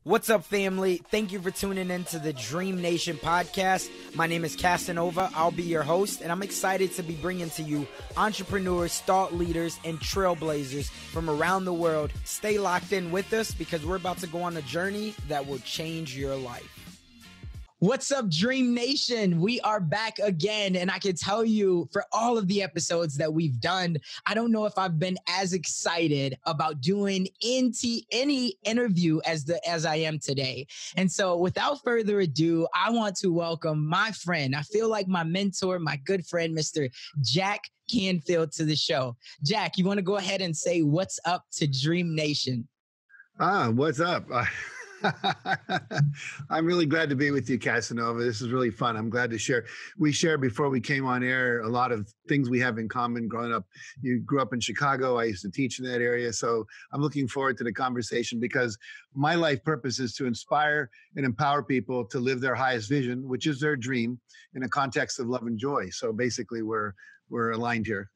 What's up, family? Thank you for tuning in to the DreamNation podcast. My name is Casanova. I'll be your host, and I'm excited to be bringing to you entrepreneurs, thought leaders, and trailblazers from around the world. Stay locked in with us because we're about to go on a journey that will change your life. What's up, Dream Nation? We are back again, and I can tell you for all of the episodes that we've done, I don't know if I've been as excited about doing any interview as I am today. And so without further ado, I want to welcome my friend. I feel like my mentor, my good friend, Mr. Jack Canfield to the show. Jack, you want to go ahead and say what's up to Dream Nation? What's up? I'm really glad to be with you, Casanova. This is really fun. I'm glad to share. We shared before we came on air a lot of things we have in common growing up. You grew up in Chicago. I used to teach in that area. So I'm looking forward to the conversation because my life purpose is to inspire and empower people to live their highest vision, which is their dream, in a context of love and joy. So basically, we're aligned here.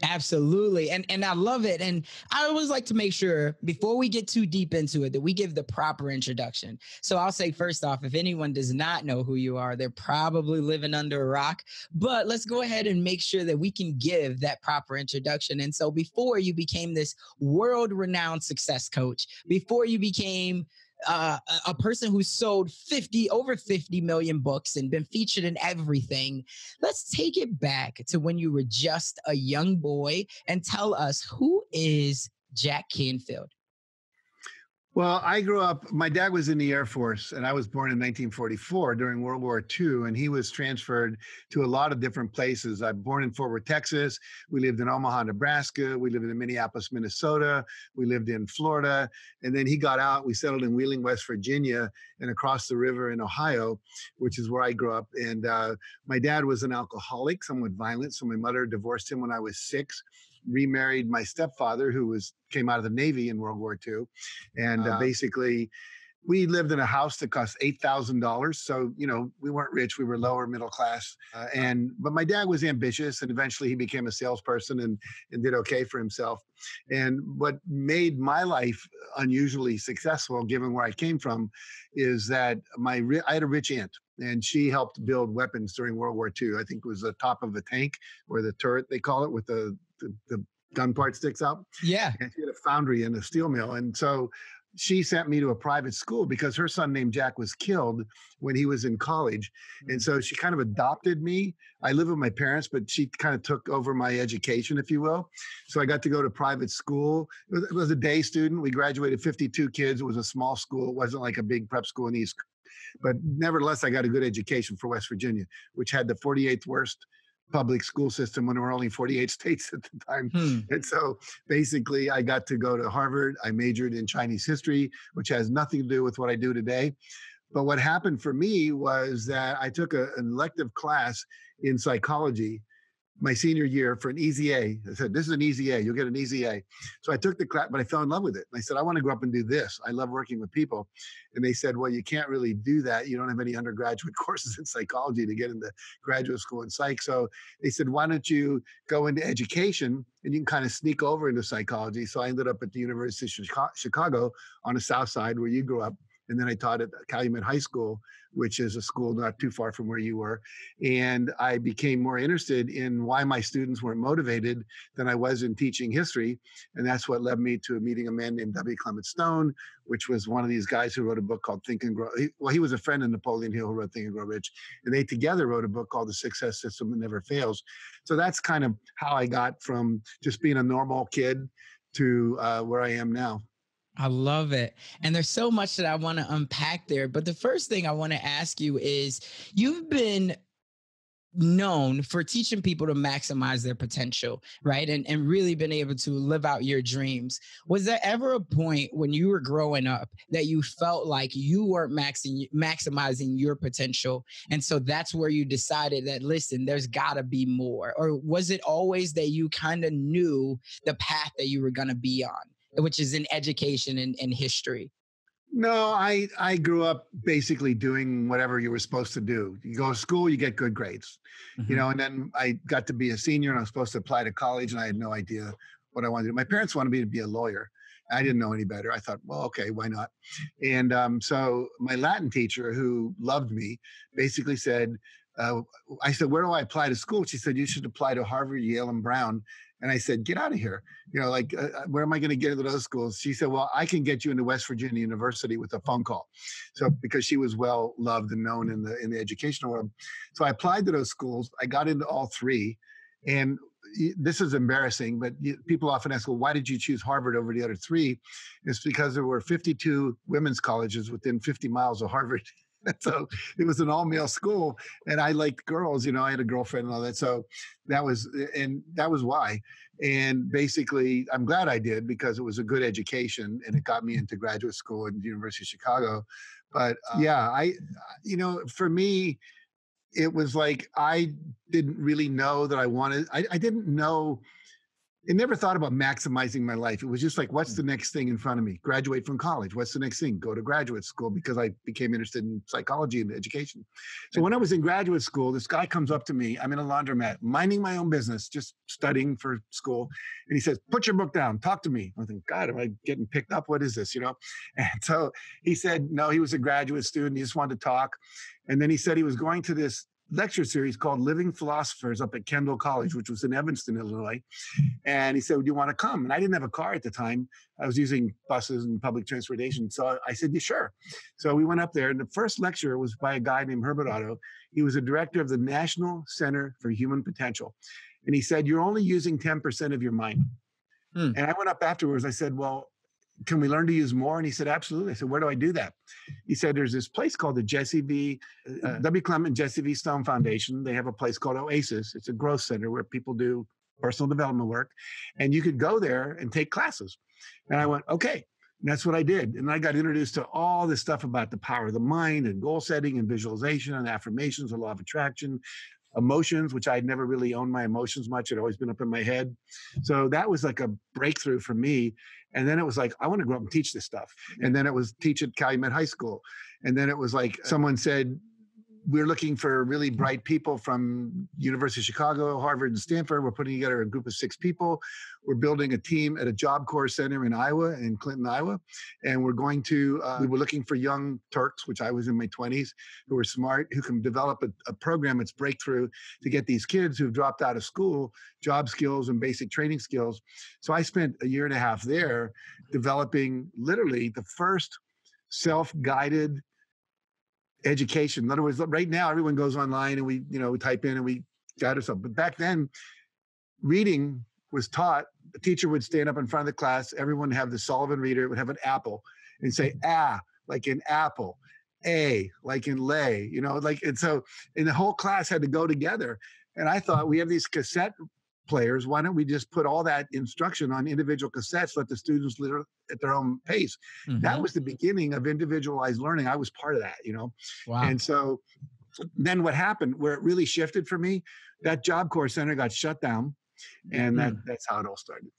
Absolutely. And I love it. And I always like to make sure before we get too deep into it, that we give the proper introduction. So I'll say first off, if anyone does not know who you are, they're probably living under a rock, but let's go ahead and make sure that we can give that proper introduction. And so before you became this world-renowned success coach, before you became a person who sold over 50 million books and been featured in everything. Let's take it back to when you were just a young boy and tell us, who is Jack Canfield? Well, I grew up, my dad was in the Air Force, and I was born in 1944 during World War II, and he was transferred to a lot of different places. I was born in Fort Worth, Texas. We lived in Omaha, Nebraska. We lived in Minneapolis, Minnesota. We lived in Florida. And then he got out. We settled in Wheeling, West Virginia, and across the river in Ohio, which is where I grew up. And my dad was an alcoholic, somewhat violent, so my mother divorced him when I was 6. Remarried my stepfather, who came out of the Navy in World War II. And basically, we lived in a house that cost $8,000. So, we weren't rich. We were lower middle class. But my dad was ambitious, and eventually he became a salesperson and did okay for himself. And what made my life unusually successful, given where I came from, is that I had a rich aunt. And she helped build weapons during World War II. I think it was the top of a tank, or the turret, they call it, with the gun part sticks out. Yeah. And she had a foundry and a steel mill. And so she sent me to a private school because her son named Jack was killed when he was in college. And so she kind of adopted me. I live with my parents, but she kind of took over my education, if you will. So I got to go to private school. It was a day student. We graduated 52 kids. It was a small school. It wasn't like a big prep school in the East. But nevertheless, I got a good education for West Virginia, which had the 48th worst public school system when there were only 48 states at the time. And so basically, I got to go to Harvard. I majored in Chinese history, which has nothing to do with what I do today. But what happened for me was that I took an elective class in psychology my senior year for an easy A. I said, this is an easy A. You'll get an easy A. So I took the class, but I fell in love with it. And I said, I want to grow up and do this. I love working with people. And they said, well, you can't really do that. You don't have any undergraduate courses in psychology to get into graduate school in psych. So they said, why don't you go into education and you can kind of sneak over into psychology. So I ended up at the University of Chicago on the South Side where you grew up. And then I taught at Calumet High School, which is a school not too far from where you were. And I became more interested in why my students weren't motivated than I was in teaching history. And that's what led me to meeting a man named W. Clement Stone, which was one of these guys who wrote a book called Think and Grow. He was a friend of Napoleon Hill who wrote Think and Grow Rich. And they together wrote a book called The Success System That Never Fails. So that's kind of how I got from just being a normal kid to where I am now. I love it. And there's so much that I want to unpack there. But the first thing I want to ask you is, you've been known for teaching people to maximize their potential, right? And really been able to live out your dreams. Was there ever a point when you were growing up that you felt like you weren't maximizing your potential? And so that's where you decided that, listen, there's got to be more. Or was it always that you kind of knew the path that you were going to be on, which is in education and history? No, I grew up basically doing whatever you were supposed to do. You go to school, you get good grades, and then I got to be a senior and I was supposed to apply to college and I had no idea what I wanted to do. My parents wanted me to be a lawyer. I didn't know any better. I thought, well, okay, why not? And so my Latin teacher, who loved me, basically said, I said, where do I apply to school? She said, you should apply to Harvard, Yale, and Brown. And I said, get out of here. Where am I going to get into those schools? She said, well, I can get you into West Virginia University with a phone call. So because she was well loved and known in the educational world. So I applied to those schools. I got into all three. And this is embarrassing, but people often ask, well, why did you choose Harvard over the other three? It's because there were 52 women's colleges within 50 miles of Harvard. So it was an all-male school, and I liked girls. I had a girlfriend and all that. So that was why. And basically, I'm glad I did, because it was a good education and it got me into graduate school at the University of Chicago. But for me, it was like I didn't really know that I wanted. I didn't know. I never thought about maximizing my life. It was just like, what's the next thing in front of me? Graduate from college. What's the next thing? Go to graduate school, because I became interested in psychology and education. So when I was in graduate school, this guy comes up to me. I'm in a laundromat, minding my own business, just studying for school. And he says, put your book down. Talk to me. I think, God, am I getting picked up? What is this? And so he said, no, he was a graduate student. He just wanted to talk. And then he said he was going to this lecture series called Living Philosophers up at Kendall College, which was in Evanston, Illinois. And he said, do you want to come? And I didn't have a car at the time. I was using buses and public transportation. So I said, yeah, sure. So we went up there. And the first lecture was by a guy named Herbert Otto. He was a director of the National Center for Human Potential. And he said, you're only using 10% of your mind. And I went up afterwards. I said, well, can we learn to use more? And he said, absolutely. I said, where do I do that? He said, there's this place called the W. Clement Jesse V. Stone Foundation. They have a place called Oasis. It's a growth center where people do personal development work. And you could go there and take classes. And I went, okay. And that's what I did. And I got introduced to all this stuff about the power of the mind and goal setting and visualization and affirmations, the law of attraction, emotions, which I'd never really owned my emotions much. It had always been up in my head. So that was like a breakthrough for me. And then it was like, I want to grow up and teach this stuff. And then it was teach at Calumet High School. And then it was like someone said, we're looking for really bright people from University of Chicago, Harvard, and Stanford. We're putting together a group of 6 people. We're building a team at a Job Corps center in Iowa, in Clinton, Iowa. And we're going to, we were looking for young Turks, which I was in my 20s, who were smart, who can develop a program that's breakthrough to get these kids who've dropped out of school, job skills and basic training skills. So I spent a year and a half there developing literally the first self-guided education. In other words, right now everyone goes online and we type in and we guide ourselves. But back then, reading was taught. The teacher would stand up in front of the class. Everyone would have the Sullivan reader. It would have an apple and say like in apple, a like in lay. And the whole class had to go together. And I thought, we have these cassette players. Why don't we just put all that instruction on individual cassettes, let the students learn at their own pace? Mm-hmm. That was the beginning of individualized learning. I was part of that, Wow. And so then what happened, where it really shifted for me, that Job Corps Center got shut down. And that's how it all started.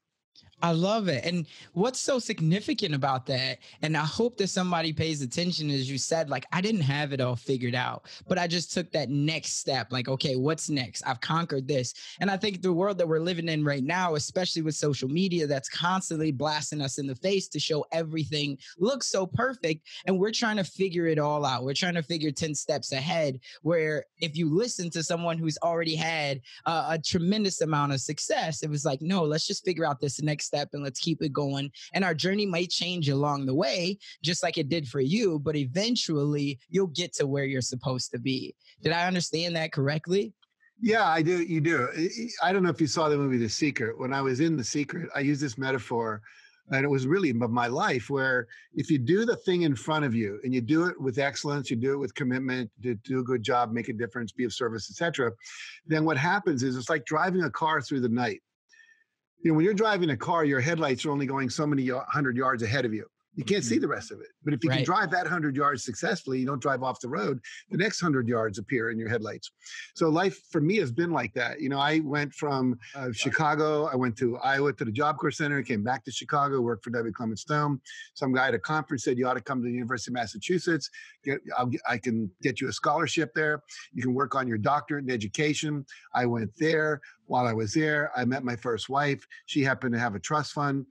I love it. And what's so significant about that, and I hope that somebody pays attention, as you said, like, I didn't have it all figured out, but I just took that next step. Like, okay, what's next? I've conquered this. And I think the world that we're living in right now, especially with social media, that's constantly blasting us in the face to show everything looks so perfect. And we're trying to figure it all out. We're trying to figure 10 steps ahead, where if you listen to someone who's already had a tremendous amount of success, it was like, no, let's just figure out this next step and let's keep it going. And our journey might change along the way, just like it did for you, but eventually you'll get to where you're supposed to be. Did I understand that correctly? Yeah, I do. You do. I don't know if you saw the movie The Secret. When I was in The Secret, I used this metaphor, and it was really my life, where if you do the thing in front of you and you do it with excellence, you do it with commitment, do a good job, make a difference, be of service, etc., then what happens is it's like driving a car through the night. When you're driving a car, your headlights are only going so many 100 yards ahead of you. You can't see the rest of it. But if you can drive that 100 yards successfully, you don't drive off the road, the next 100 yards appear in your headlights. So life for me has been like that. I went from Chicago, I went to Iowa to the Job Corps Center, came back to Chicago, worked for W. Clement Stone. Some guy at a conference said, you ought to come to the University of Massachusetts. I can get you a scholarship there. You can work on your doctorate in education. I went there. While I was there, I met my first wife. She happened to have a trust fund.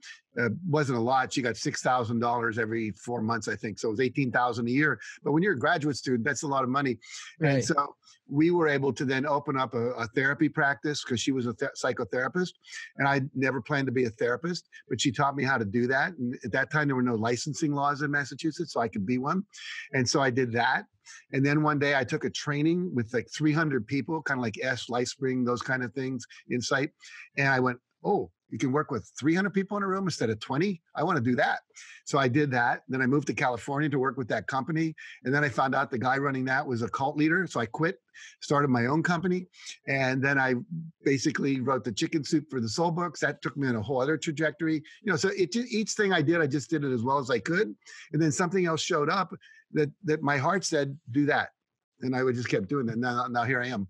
wasn't a lot. She got $6,000 every 4 months, I think. So it was $18,000 a year. But when you're a graduate student, that's a lot of money. Right. And so we were able to then open up a therapy practice because she was a psychotherapist. And I never planned to be a therapist, but she taught me how to do that. And at that time, there were no licensing laws in Massachusetts, so I could be one. And so I did that. And then one day I took a training with like 300 people, kind of like LifeSpring, those kind of things, Insight. And I went, oh, you can work with 300 people in a room instead of 20. I want to do that. So I did that. Then I moved to California to work with that company. And then I found out the guy running that was a cult leader. So I quit, started my own company. And then I basically wrote the Chicken Soup for the Soul books. That took me in a whole other trajectory. So each thing I did, I just did it as well as I could. And then something else showed up that my heart said, do that. And I would just kept doing that. Now here I am.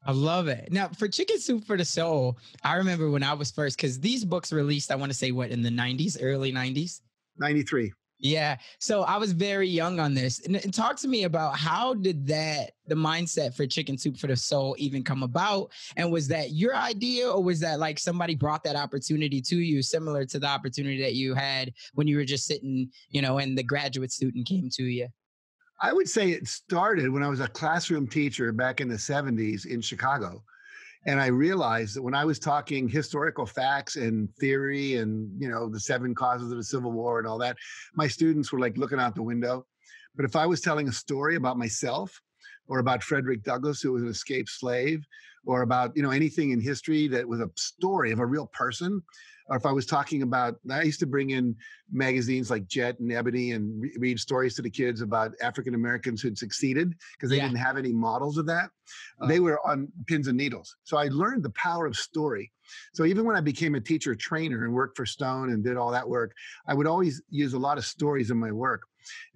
I love it. Now, for Chicken Soup for the Soul, I remember when I was first, because these books released, I want to say, in the 90s, early 90s? 93. Yeah. So I was very young on this. And talk to me about how did the mindset for Chicken Soup for the Soul even come about? And was that your idea, or was that like somebody brought that opportunity to you, similar to the opportunity that you had when you were just sitting, and the graduate student came to you? I would say it started when I was a classroom teacher back in the 70s in Chicago. And I realized that when I was talking historical facts and theory and, the 7 causes of the Civil War and all that, my students were like looking out the window. But if I was telling a story about myself or about Frederick Douglass, who was an escaped slave, or about, anything in history that was a story of a real person, or if I was talking about, I used to bring in magazines like Jet and Ebony and read stories to the kids about African Americans who'd succeeded because they didn't have any models of that. They were on pins and needles. So I learned the power of story. So even when I became a teacher trainer and worked for Stone and did all that work, I would always use a lot of stories in my work.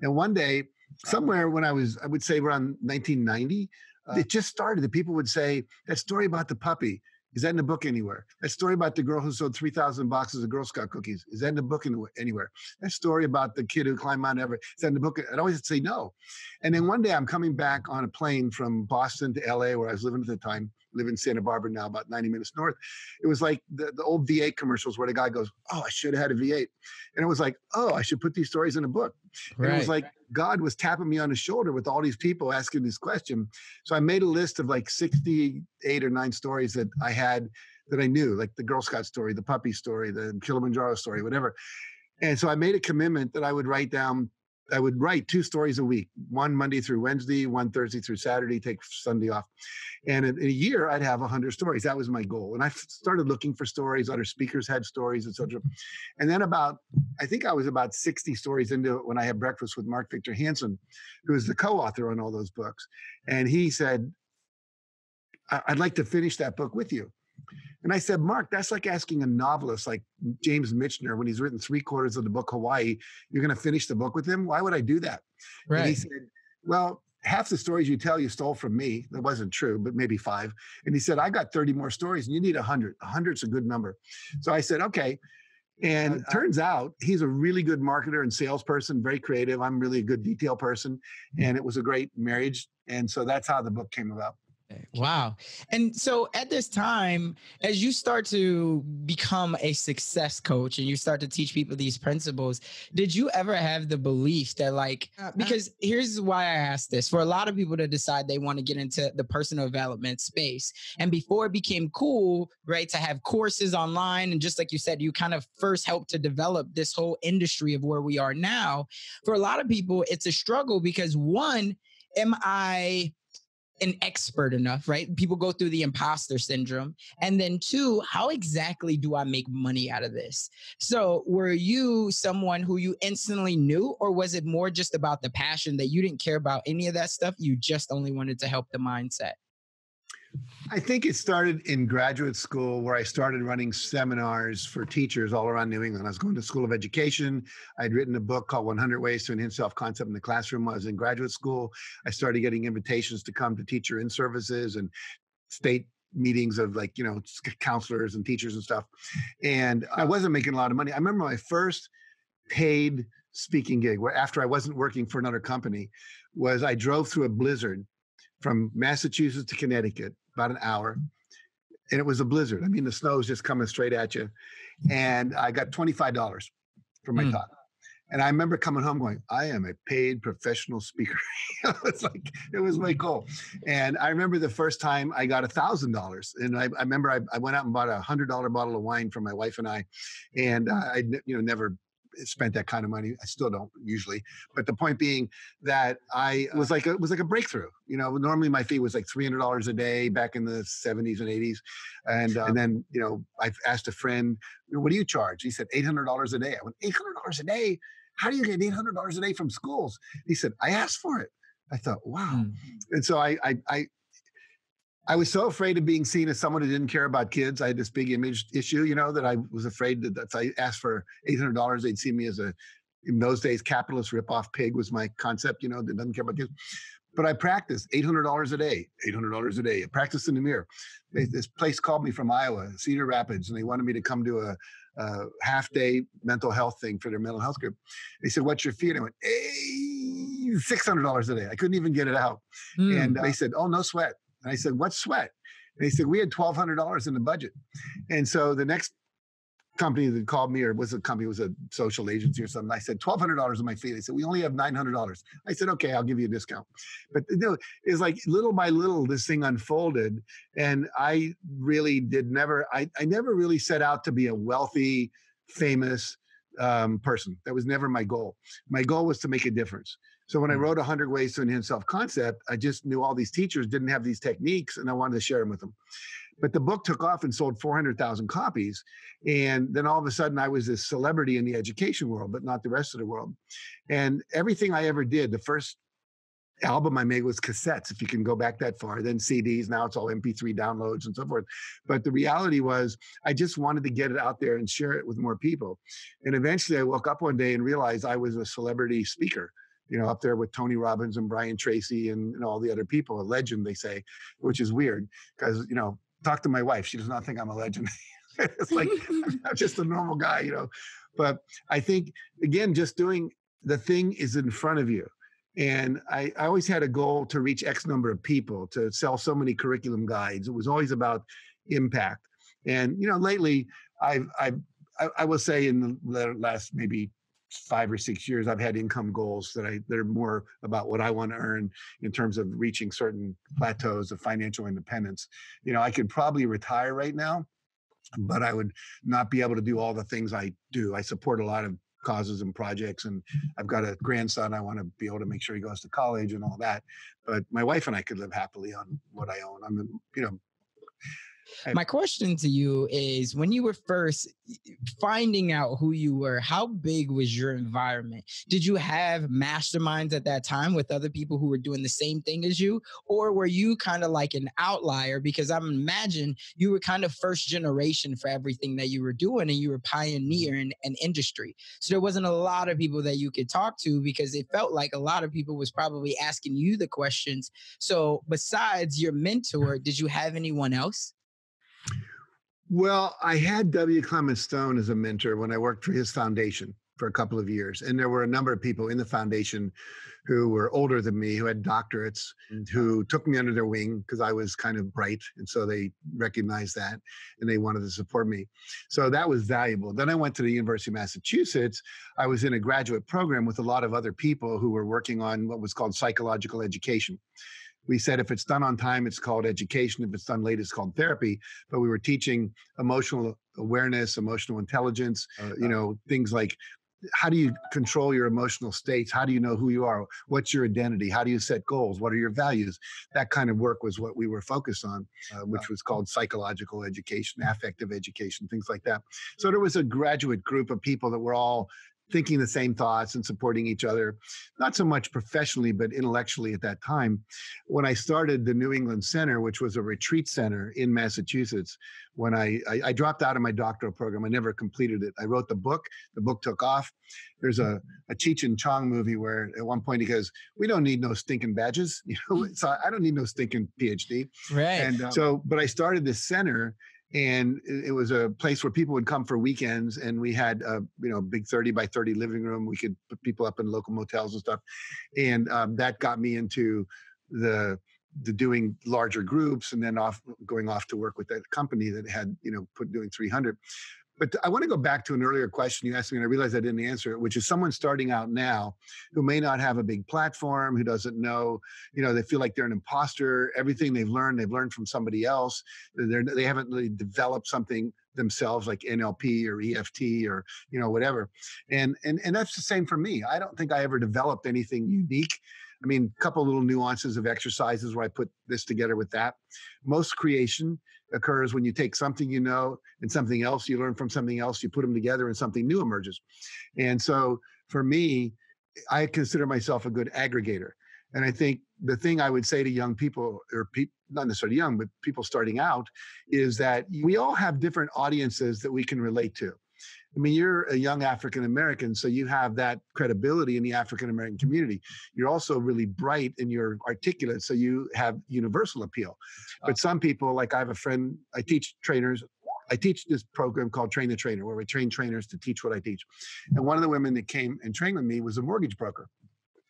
And one day, somewhere when I would say around 1990, it just started that people would say, that story about the puppy, is that in the book anywhere? That story about the girl who sold 3,000 boxes of Girl Scout cookies, is that in the book anywhere? That story about the kid who climbed Mount Everest, is that in the book? I'd always say no. And then one day I'm coming back on a plane from Boston to LA, where I was living at the time, live in Santa Barbara now, about 90 minutes north. It was like the old V8 commercials where the guy goes, oh, I should have had a V8. And it was like, oh, I should put these stories in a book. Right. And it was like God was tapping me on the shoulder with all these people asking this question. So I made a list of like 68 or 9 stories that I had that I knew, like the Girl Scout story, the puppy story, the Kilimanjaro story, whatever. And so I made a commitment that I would write 2 stories a week, one Monday through Wednesday, one Thursday through Saturday, take Sunday off. And in a year, I'd have 100 stories. That was my goal. And I started looking for stories. Other speakers had stories, etc. And then I think I was about 60 stories into it when I had breakfast with Mark Victor Hansen, who is the co-author on all those books. And he said, I'd like to finish that book with you. And I said, Mark, that's like asking a novelist like James Michener, when he's written 3/4 of the book Hawaii, you're going to finish the book with him? Why would I do that? Right. And he said, well, half the stories you tell you stole from me. That wasn't true, but maybe 5. And he said, I got 30 more stories and you need 100. 100's a good number. So I said, okay. And turns out he's a really good marketer and salesperson, very creative. I'm really a good detail person. And it was a great marriage. And so that's how the book came about. Wow. And so at this time, as you start to become a success coach and you start to teach people these principles, did you ever have the belief that because here's why I asked this, for a lot of people to decide they want to get into the personal development space. And before it became cool, right, to have courses online. And just like you said, you kind of first helped to develop this whole industry of where we are now. For a lot of people, it's a struggle because one, am I an expert enough, right? People go through the imposter syndrome. And then 2, how exactly do I make money out of this? So were you someone who you instantly knew, or was it more just about the passion that you didn't care about any of that stuff? You just only wanted to help the mindset? I think it started in graduate school, where I started running seminars for teachers all around New England. I was going to School of Education. I'd written a book called 100 Ways to Enhance Self-Concept in the Classroom. I was in graduate school. I started getting invitations to come to teacher in-services and state meetings of counselors and teachers and stuff. And I wasn't making a lot of money. I remember my first paid speaking gig, where after I wasn't working for another company, was I drove through a blizzard from Massachusetts to Connecticut, about an hour. and it was a blizzard. I mean, the snow's just coming straight at you. And I got $25 for my talk. And I remember coming home going, I am a paid professional speaker. It's like, it was my goal. And I remember the first time I got $1,000. And I remember I went out and bought a $100 bottle of wine for my wife and I. And I never spent that kind of money. I still don't usually. But the point being that it was like a breakthrough. Normally my fee was like $300 a day back in the 70s and 80s. And then, I asked a friend, what do you charge? He said, $800 a day. I went, $800 a day? How do you get $800 a day from schools? He said, I asked for it. I thought, wow. And so I was so afraid of being seen as someone who didn't care about kids. I had this big image issue, that I was afraid that if I asked for $800, they'd see me as in those days, capitalist ripoff pig was my concept, that doesn't care about kids. But I practiced $800 a day, $800 a day. I practiced in the mirror. This place called me from Iowa, Cedar Rapids, and they wanted me to come to a half-day mental health thing for their mental health group. They said, what's your fee? And I went, $600 a day. I couldn't even get it out. And they said, oh, no sweat. And I said, what's sweat? And they said, we had $1,200 in the budget. And so the next company that called me, was a social agency or something. I said, $1,200 is my fee. They said, we only have $900. I said, okay, I'll give you a discount. But it's like little by little, this thing unfolded. And I really I never really set out to be a wealthy, famous person. That was never my goal. My goal was to make a difference. So when I wrote 100 Ways to Enhance Self-Concept, I just knew all these teachers didn't have these techniques and I wanted to share them with them. But the book took off and sold 400,000 copies. And then all of a sudden I was this celebrity in the education world, but not the rest of the world. And everything I ever did, the first album I made was cassettes, if you can go back that far, then CDs, now it's all MP3 downloads and so forth. But the reality was I just wanted to get it out there and share it with more people. And eventually I woke up one day and realized I was a celebrity speaker, up there with Tony Robbins and Brian Tracy and all the other people, a legend, they say, which is weird because, talk to my wife. She does not think I'm a legend. It's like, I'm just a normal guy, But I think, again, just doing the thing is in front of you. And I always had a goal to reach X number of people, to sell so many curriculum guides. It was always about impact. And, lately, I will say in the last maybe 5 or 6 years, I've had income goals that are more about what I want to earn in terms of reaching certain plateaus of financial independence. I could probably retire right now, but I would not be able to do all the things I do. I support a lot of causes and projects, and I've got a grandson. I want to be able to make sure he goes to college and all that. But my wife and I could live happily on what I own. My question to you is, when you were first finding out who you were, how big was your environment? Did you have masterminds at that time with other people who were doing the same thing as you? Or were you kind of like an outlier? Because I imagine you were kind of first generation for everything that you were doing, and you were pioneering an industry. So there wasn't a lot of people that you could talk to, because it felt like a lot of people was probably asking you the questions. So besides your mentor, did you have anyone else? Well, I had W. Clement Stone as a mentor when I worked for his foundation for a couple of years. And there were a number of people in the foundation who were older than me, who had doctorates, who took me under their wing because I was kind of bright. And so they recognized that and they wanted to support me. So that was valuable. Then I went to the University of Massachusetts. I was in a graduate program with a lot of other people who were working on what was called psychological education. We said if it's done on time, it's called education. If it's done late, it's called therapy. But we were teaching emotional awareness, emotional intelligence, things like, how do you control your emotional states? How do you know who you are? What's your identity? How do you set goals? What are your values? That kind of work was what we were focused on, which was called psychological education, affective education, things like that. So there was a graduate group of people that were all thinking the same thoughts and supporting each other, not so much professionally, but intellectually at that time. When I started the New England Center, which was a retreat center in Massachusetts, when I dropped out of my doctoral program, I never completed it. I wrote the book took off. There's a Cheech and Chong movie where at one point he goes, we don't need no stinking badges. So I don't need no stinking PhD. Right. And but I started this center. And it was a place where people would come for weekends, and we had a big 30 by 30 living room. We could put people up in local motels and stuff, and that got me into the doing larger groups and then going off to work with that company that had, doing 300. But I want to go back to an earlier question you asked me, and I realized I didn't answer it, which is someone starting out now who may not have a big platform, who doesn't know, they feel like they're an imposter. Everything they've learned from somebody else. They haven't really developed something themselves like NLP or EFT or, whatever. And that's the same for me. I don't think I ever developed anything unique. I mean, a couple of little nuances of exercises where I put this together with that. Most creation occurs when you take something and something else, you learn from something else, you put them together and something new emerges. And so for me, I consider myself a good aggregator. And I think the thing I would say to young people, or not necessarily young, but people starting out, is that we all have different audiences that we can relate to. I mean, you're a young African-American, so you have that credibility in the African-American community. You're also really bright and you're articulate, so you have universal appeal. But some people, like I have a friend, I teach trainers. I teach this program called Train the Trainer, where we train trainers to teach what I teach. And one of the women that came and trained with me was a mortgage broker.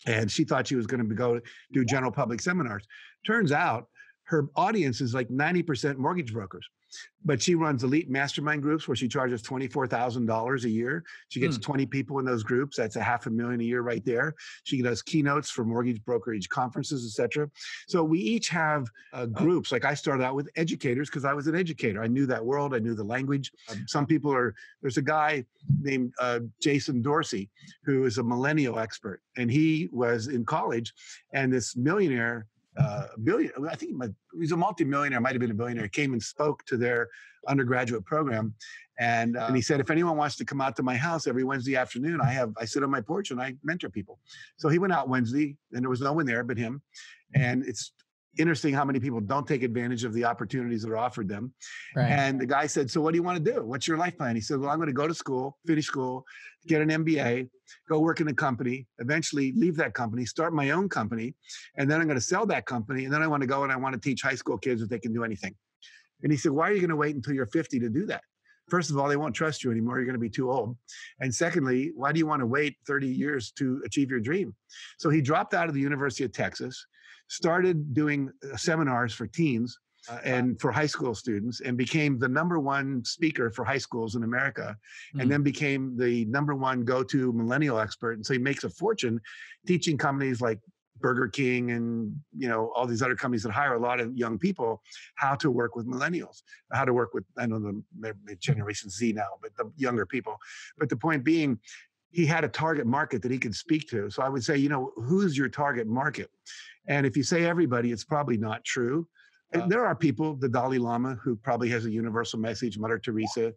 And she thought she was going to go do general public seminars. Turns out her audience is like 90% mortgage brokers. But she runs elite mastermind groups where she charges $24,000 a year. She gets 20 people in those groups. That's $500,000 a year right there. She does keynotes for mortgage brokerage conferences, et cetera. So we each have groups. Like I started out with educators because I was an educator. I knew that world. I knew the language. Some people there's a guy named Jason Dorsey, who is a millennial expert. And he was in college, and this millionaire, I think he's a multimillionaire, might have been a billionaire, came and spoke to their undergraduate program. And he said, if anyone wants to come out to my house every Wednesday afternoon, I sit on my porch and I mentor people. So he went out Wednesday and there was no one there but him. And it's interesting how many people don't take advantage of the opportunities that are offered them. Right. And the guy said, so what do you want to do? What's your life plan? He said, well, I'm going to go to school, finish school, get an MBA, go work in a company, eventually leave that company, start my own company. And then I'm going to sell that company. And then I want to go and I want to teach high school kids that they can do anything. And he said, why are you going to wait until you're 50 to do that? First of all, they won't trust you anymore. You're going to be too old. And secondly, why do you want to wait 30 years to achieve your dream? So he dropped out of the University of Texas, started doing seminars for teens and for high school students, and became the #1 speaker for high schools in America, and then became the #1 go-to millennial expert. And so he makes a fortune teaching companies like Burger King and all these other companies that hire a lot of young people how to work with millennials, how to work with, I know the Generation Z now, but the younger people. But the point being, he had a target market that he could speak to. So I would say, who's your target market? And if you say everybody, it's probably not true. There are people, the Dalai Lama, who probably has a universal message, Mother Teresa,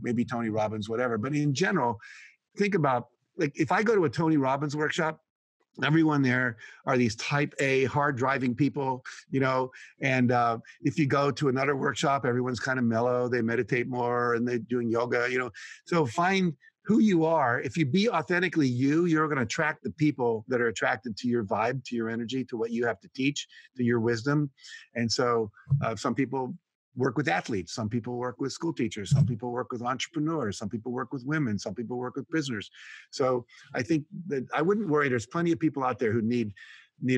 maybe Tony Robbins, whatever. But in general, think about, like, if I go to a Tony Robbins workshop, everyone there are these type A, hard driving people, and if you go to another workshop, everyone's kind of mellow, they meditate more and they're doing yoga, So find who you are. If you be authentically you, you're going to attract the people that are attracted to your vibe, to your energy, to what you have to teach, to your wisdom. And so some people work with athletes, some people work with school teachers, some people work with entrepreneurs, some people work with women, some people work with prisoners. So I think that I wouldn't worry. There's plenty of people out there who need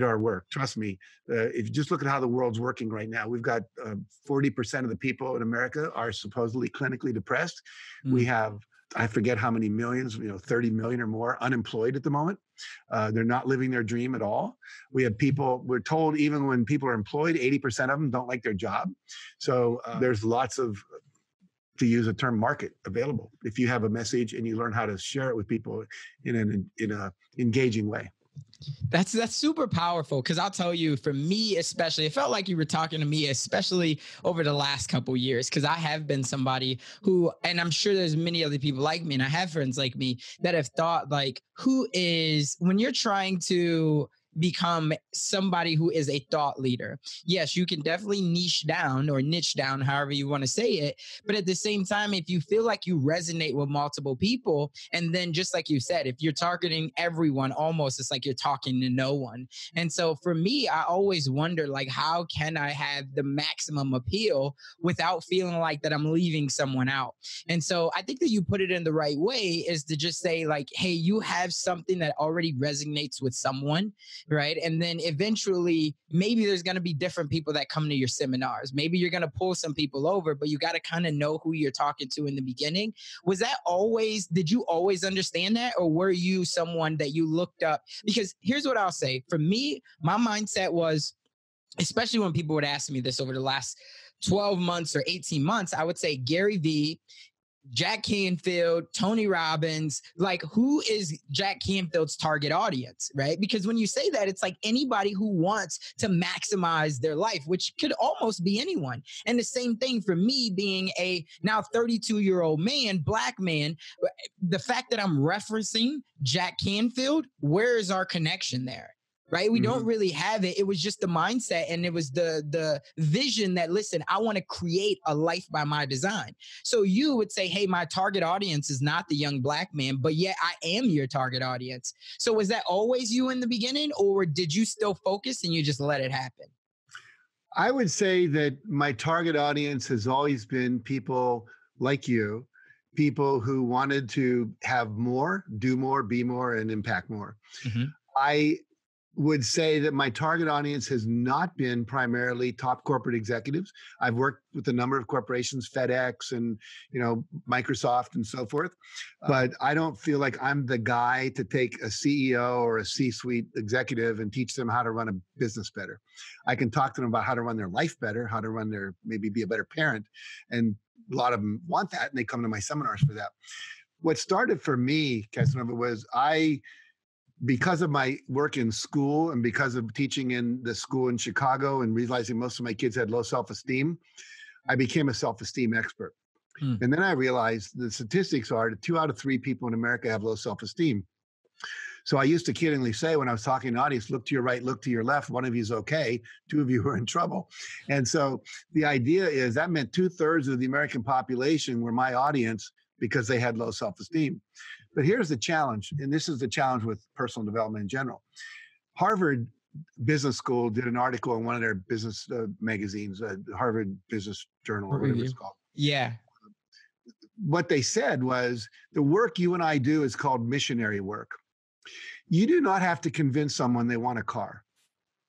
our work. Trust me. If you just look at how the world's working right now, we've got 40% of the people in America are supposedly clinically depressed. We have, I forget how many millions, 30 million or more unemployed at the moment. They're not living their dream at all. We have people, we're told even when people are employed, 80% of them don't like their job. So there's lots of, to use a term, market available if you have a message and you learn how to share it with people in an engaging way. That's super powerful, because I'll tell you, for me especially, it felt like you were talking to me, especially over the last couple of years, because I have been somebody who, and I'm sure there's many other people like me, and I have friends like me that have thought, like, when you're trying to become somebody who is a thought leader, yes, you can definitely niche down, however you want to say it. But at the same time, if you feel like you resonate with multiple people, and then just like you said, if you're targeting everyone, almost it's like you're talking to no one. And so for me, I always wonder, like, how can I have the maximum appeal without feeling like that I'm leaving someone out? And so I think that you put it in the right way, is to just say, like, hey, you have something that already resonates with someone. right? And then eventually, maybe there's going to be different people that come to your seminars. Maybe you're going to pull some people over, but you got to kind of know who you're talking to in the beginning. Was that always, did you always understand that? Or were you someone that you looked up? Because here's what I'll say. For me, my mindset was, especially when people would ask me this over the last 12 months or 18 months, I would say Gary Vee, Jack Canfield, Tony Robbins, like who is Jack Canfield's target audience, right? Because when you say that, it's like anybody who wants to maximize their life, which could almost be anyone. And the same thing for me being a now 32-year-old man, Black man, the fact that I'm referencing Jack Canfield, where is our connection there? Right? We don't really have it. It was just the mindset, and it was the vision that, listen, I want to create a life by my design. So you would say, hey, my target audience is not the young Black man, but yet I am your target audience. So was that always you in the beginning, or did you still focus and you just let it happen? I would say that my target audience has always been people like you, people who wanted to have more, do more, be more, and impact more. I would say that my target audience has not been primarily top corporate executives. I've worked with a number of corporations, FedEx and, Microsoft and so forth, but I don't feel like I'm the guy to take a CEO or a C-suite executive and teach them how to run a business better. I can talk to them about how to run their life better, how to run maybe be a better parent. And a lot of them want that, and they come to my seminars for that. What started for me, Casanova, was because of my work in school and because of teaching in the school in Chicago and realizing most of my kids had low self-esteem, I became a self-esteem expert. And then I realized the statistics are that 2 out of 3 people in America have low self-esteem. So I used to kiddingly say when I was talking to the audience, look to your right, look to your left, one of you is okay, 2 of you are in trouble. And so the idea is that meant 2/3 of the American population were my audience because they had low self-esteem. But here's the challenge, and this is the challenge with personal development in general. Harvard Business School did an article in one of their business magazines, Harvard Business Journal, or whatever it's called. Yeah. What they said was, the work you and I do is called missionary work. You do not have to convince someone they want a car.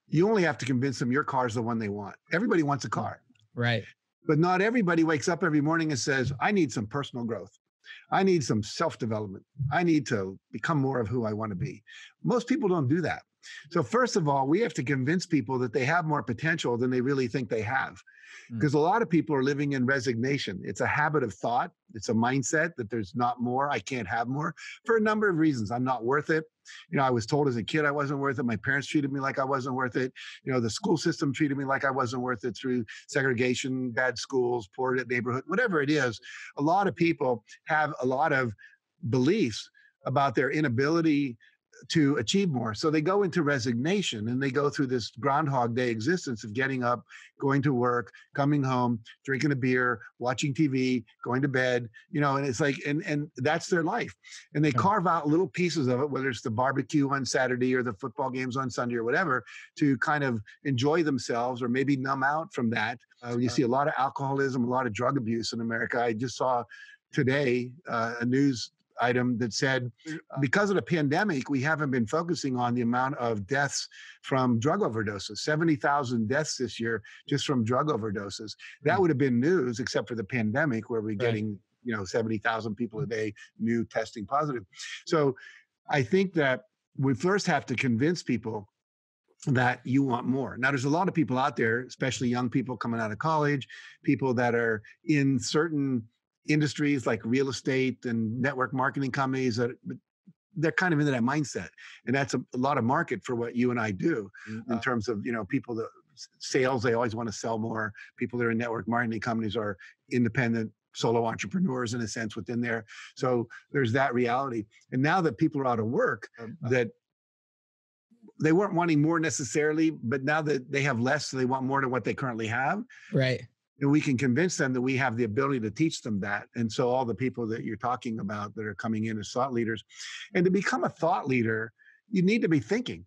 You only have to convince them your car is the one they want. Everybody wants a car. Right. But not everybody wakes up every morning and says, I need some personal growth. I need some self-development. I need to become more of who I want to be. Most people don't do that. So first of all, we have to convince people that they have more potential than they really think they have. Because a lot of people are living in resignation. It's a habit of thought. It's a mindset that there's not more. I can't have more for a number of reasons. I'm not worth it. I was told as a kid I wasn't worth it. My parents treated me like I wasn't worth it. The school system treated me like I wasn't worth it through segregation, bad schools, poor neighborhood, whatever it is. A lot of people have a lot of beliefs about their inability to achieve more. So they go into resignation, and they go through this Groundhog Day existence of getting up, going to work, coming home, drinking a beer, watching TV, going to bed, and it's like, and that's their life. And they carve out little pieces of it, whether it's the barbecue on Saturday or the football games on Sunday or whatever, to kind of enjoy themselves or maybe numb out from that. You see a lot of alcoholism, a lot of drug abuse in America. I just saw today a news item that said, because of the pandemic, we haven't been focusing on the amount of deaths from drug overdoses. 70,000 deaths this year just from drug overdoses. That would have been news, except for the pandemic, where we're getting 70,000 people a day new testing positive. So I think that we first have to convince people that you want more. Now, there's a lot of people out there, especially young people coming out of college, people that are in certain industries like real estate and network marketing companies, that they're kind of into that mindset. And that's a lot of market for what you and I do in terms of, people that sales, they always want to sell more. People that are in network marketing companies are independent solo entrepreneurs in a sense within there. So there's that reality. And now that people are out of work, that they weren't wanting more necessarily, but now that they have less, so they want more than what they currently have. Right. And we can convince them that we have the ability to teach them that. And so all the people that you're talking about that are coming in as thought leaders, and to become a thought leader, you need to be thinking.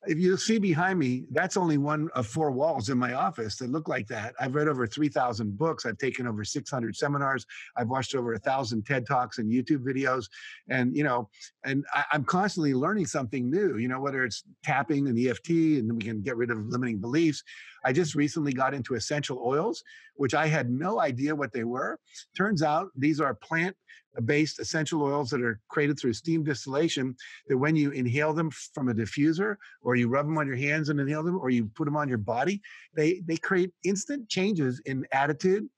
If you see behind me, that's only one of 4 walls in my office that look like that. I've read over 3,000 books. I've taken over 600 seminars. I've watched over 1,000 TED Talks and YouTube videos. And, I'm constantly learning something new, whether it's tapping and EFT, and then we can get rid of limiting beliefs. I just recently got into essential oils, which I had no idea what they were. Turns out these are plant-based essential oils that are created through steam distillation, that when you inhale them from a diffuser, or you rub them on your hands and inhale them, or you put them on your body, they create instant changes in attitude,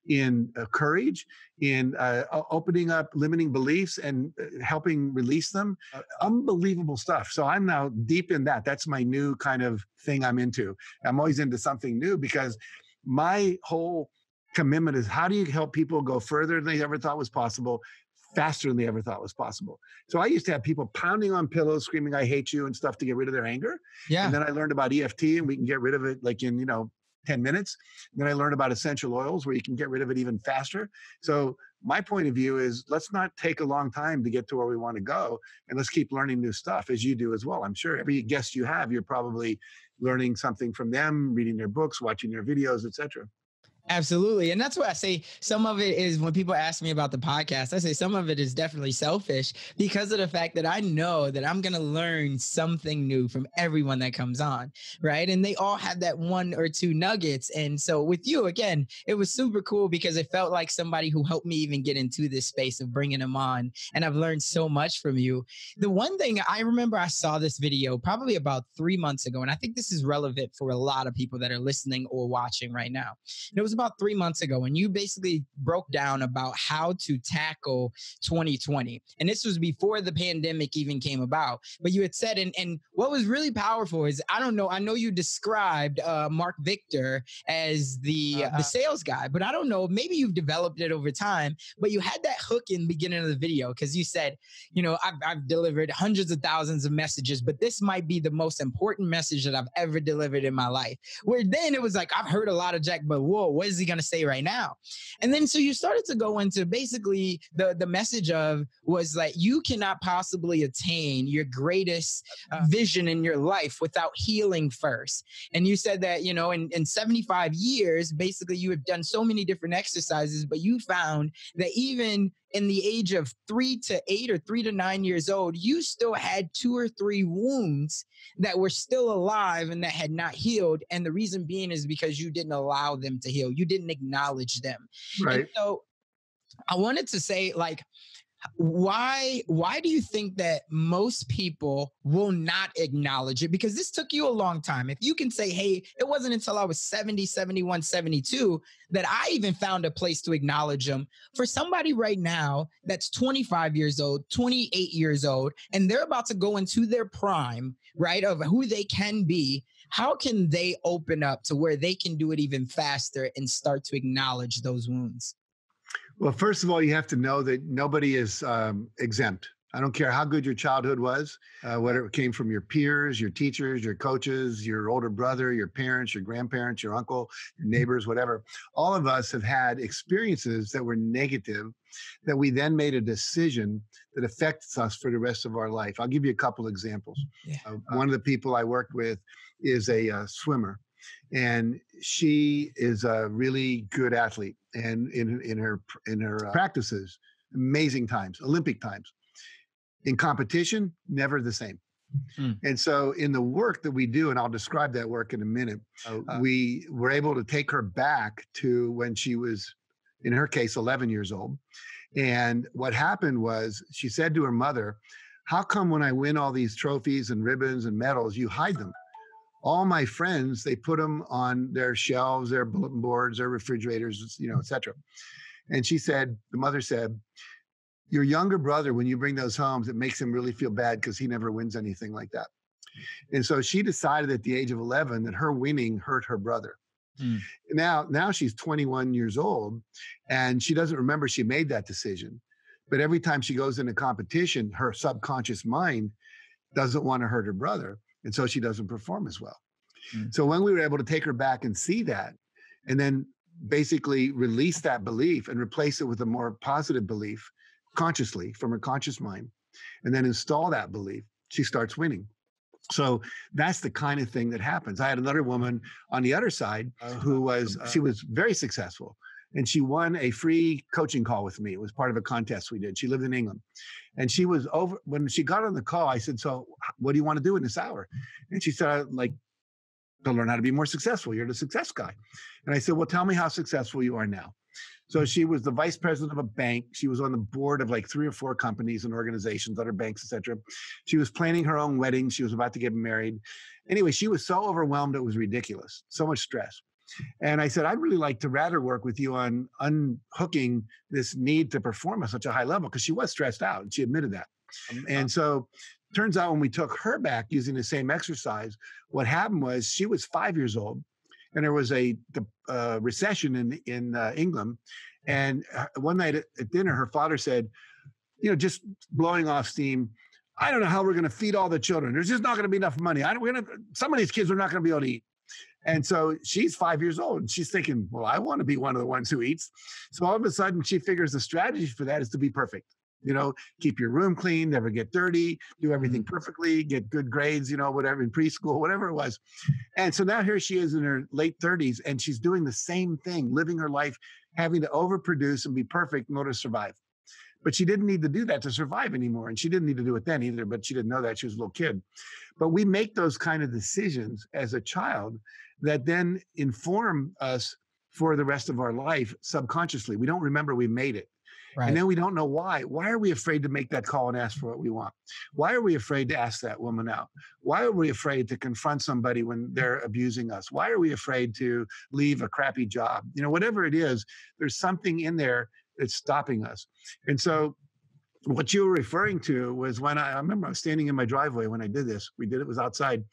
in courage, in opening up limiting beliefs and helping release them. Unbelievable stuff. So I'm now deep in that. That's my new kind of thing I'm into. I'm always into something new, because my whole commitment is, how do you help people go further than they ever thought was possible, faster than they ever thought was possible? So I used to have people pounding on pillows, screaming, "I hate you," and stuff to get rid of their anger. Yeah. And then I learned about EFT, and we can get rid of it like in, 10 minutes. And then I learned about essential oils, where you can get rid of it even faster. So my point of view is, let's not take a long time to get to where we want to go. And let's keep learning new stuff, as you do as well. I'm sure every guest you have, you're probably learning something from them, reading their books, watching their videos, etc. Absolutely. And that's why I say some of it is, when people ask me about the podcast, I say some of it is definitely selfish, because of the fact that I know that I'm going to learn something new from everyone that comes on. Right. And they all have that 1 or 2 nuggets. And so with you, again, it was super cool, because it felt like somebody who helped me even get into this space of bringing them on. And I've learned so much from you. The one thing I remember, I saw this video probably about 3 months ago, and I think this is relevant for a lot of people that are listening or watching right now. And it was about 3 months ago, and you basically broke down about how to tackle 2020. And this was before the pandemic even came about. But you had said, and what was really powerful is, I know you described Mark Victor as the sales guy, but I don't know, maybe you've developed it over time, but you had that hook in the beginning of the video, because you said, I've delivered hundreds of thousands of messages, but this might be the most important message that I've ever delivered in my life. Where then it was like, I've heard a lot of Jack, but whoa, what is he going to say right now? And then so you started to go into basically the message of was like, you cannot possibly attain your greatest vision in your life without healing first. And you said that, in 75 years, basically you have done so many different exercises, but you found that even in the age of 3 to 8 or 3 to 9 years old, you still had 2 or 3 wounds that were still alive and that had not healed. And the reason being is because you didn't allow them to heal. You didn't acknowledge them. Right. And so I wanted to say, like, why do you think that most people will not acknowledge it? Because this took you a long time. If you can say, hey, it wasn't until I was 70, 71, 72 that I even found a place to acknowledge them. For somebody right now that's 25 years old, 28 years old, and they're about to go into their prime, right, of who they can be, how can they open up to where they can do it even faster and start to acknowledge those wounds? Well, first of all, you have to know that nobody is exempt. I don't care how good your childhood was, whether it came from your peers, your teachers, your coaches, your older brother, your parents, your grandparents, your uncle, your neighbors, whatever. All of us have had experiences that were negative, that we then made a decision that affects us for the rest of our life. I'll give you a couple examples. Yeah. One of the people I worked with is a swimmer, and she is a really good athlete. And in her practices, amazing times, Olympic times. In competition, never the same. And so in the work that we do, and I'll describe that work in a minute, we were able to take her back to when she was, in her case, 11 years old. And what happened was, she said to her mother, "How come when I win all these trophies and ribbons and medals, you hide them? All my friends, they put them on their shelves, their bulletin boards, their refrigerators, et cetera." And she said, the mother said, "Your younger brother, when you bring those home, it makes him really feel bad because he never wins anything like that." And so she decided at the age of 11 that her winning hurt her brother. Now she's 21 years old, and she doesn't remember she made that decision. But every time she goes into competition, her subconscious mind doesn't want to hurt her brother. And so she doesn't perform as well. So when we were able to take her back and see that, and then basically release that belief and replace it with a more positive belief consciously from her conscious mind, and then install that belief, she starts winning. So that's the kind of thing that happens. I had another woman on the other side she was very successful, and she won a free coaching call with me. It was part of a contest we did. She lived in England, and she was over when she got on the call. I said, "So what do you want to do in this hour?" And she said, "I'd like to learn how to be more successful. You're the success guy." And I said, "Well, tell me how successful you are now." So she was the vice president of a bank. She was on the board of like 3 or 4 companies and organizations, other banks, et cetera. She was planning her own wedding. She was about to get married. Anyway, she was so overwhelmed, it was ridiculous. So much stress. And I said, I'd really like to rather work with you on unhooking this need to perform at such a high level, because she was stressed out, and she admitted that. And so turns out when we took her back using the same exercise, what happened was she was 5 years old, and there was a recession in England. And one night at dinner, her father said, just blowing off steam, "I don't know how we're going to feed all the children. There's just not going to be enough money. Some of these kids are not going to be able to eat." And so she's 5 years old, and she's thinking, well, I want to be one of the ones who eats. So all of a sudden she figures the strategy for that is to be perfect. Keep your room clean, never get dirty, do everything perfectly, get good grades, whatever, in preschool, whatever it was. And so now here she is in her late 30s, and she's doing the same thing, living her life, having to overproduce and be perfect in order to survive. But she didn't need to do that to survive anymore. And she didn't need to do it then either, but she didn't know that. She was a little kid. But we make those kind of decisions as a child that then inform us for the rest of our life subconsciously. We don't remember we made it. Right. And then we don't know why. Why are we afraid to make that call and ask for what we want? Why are we afraid to ask that woman out? Why are we afraid to confront somebody when they're abusing us? Why are we afraid to leave a crappy job? Whatever it is, there's something in there that's stopping us. And so what you were referring to was when I remember I was standing in my driveway when I did this. It was outside,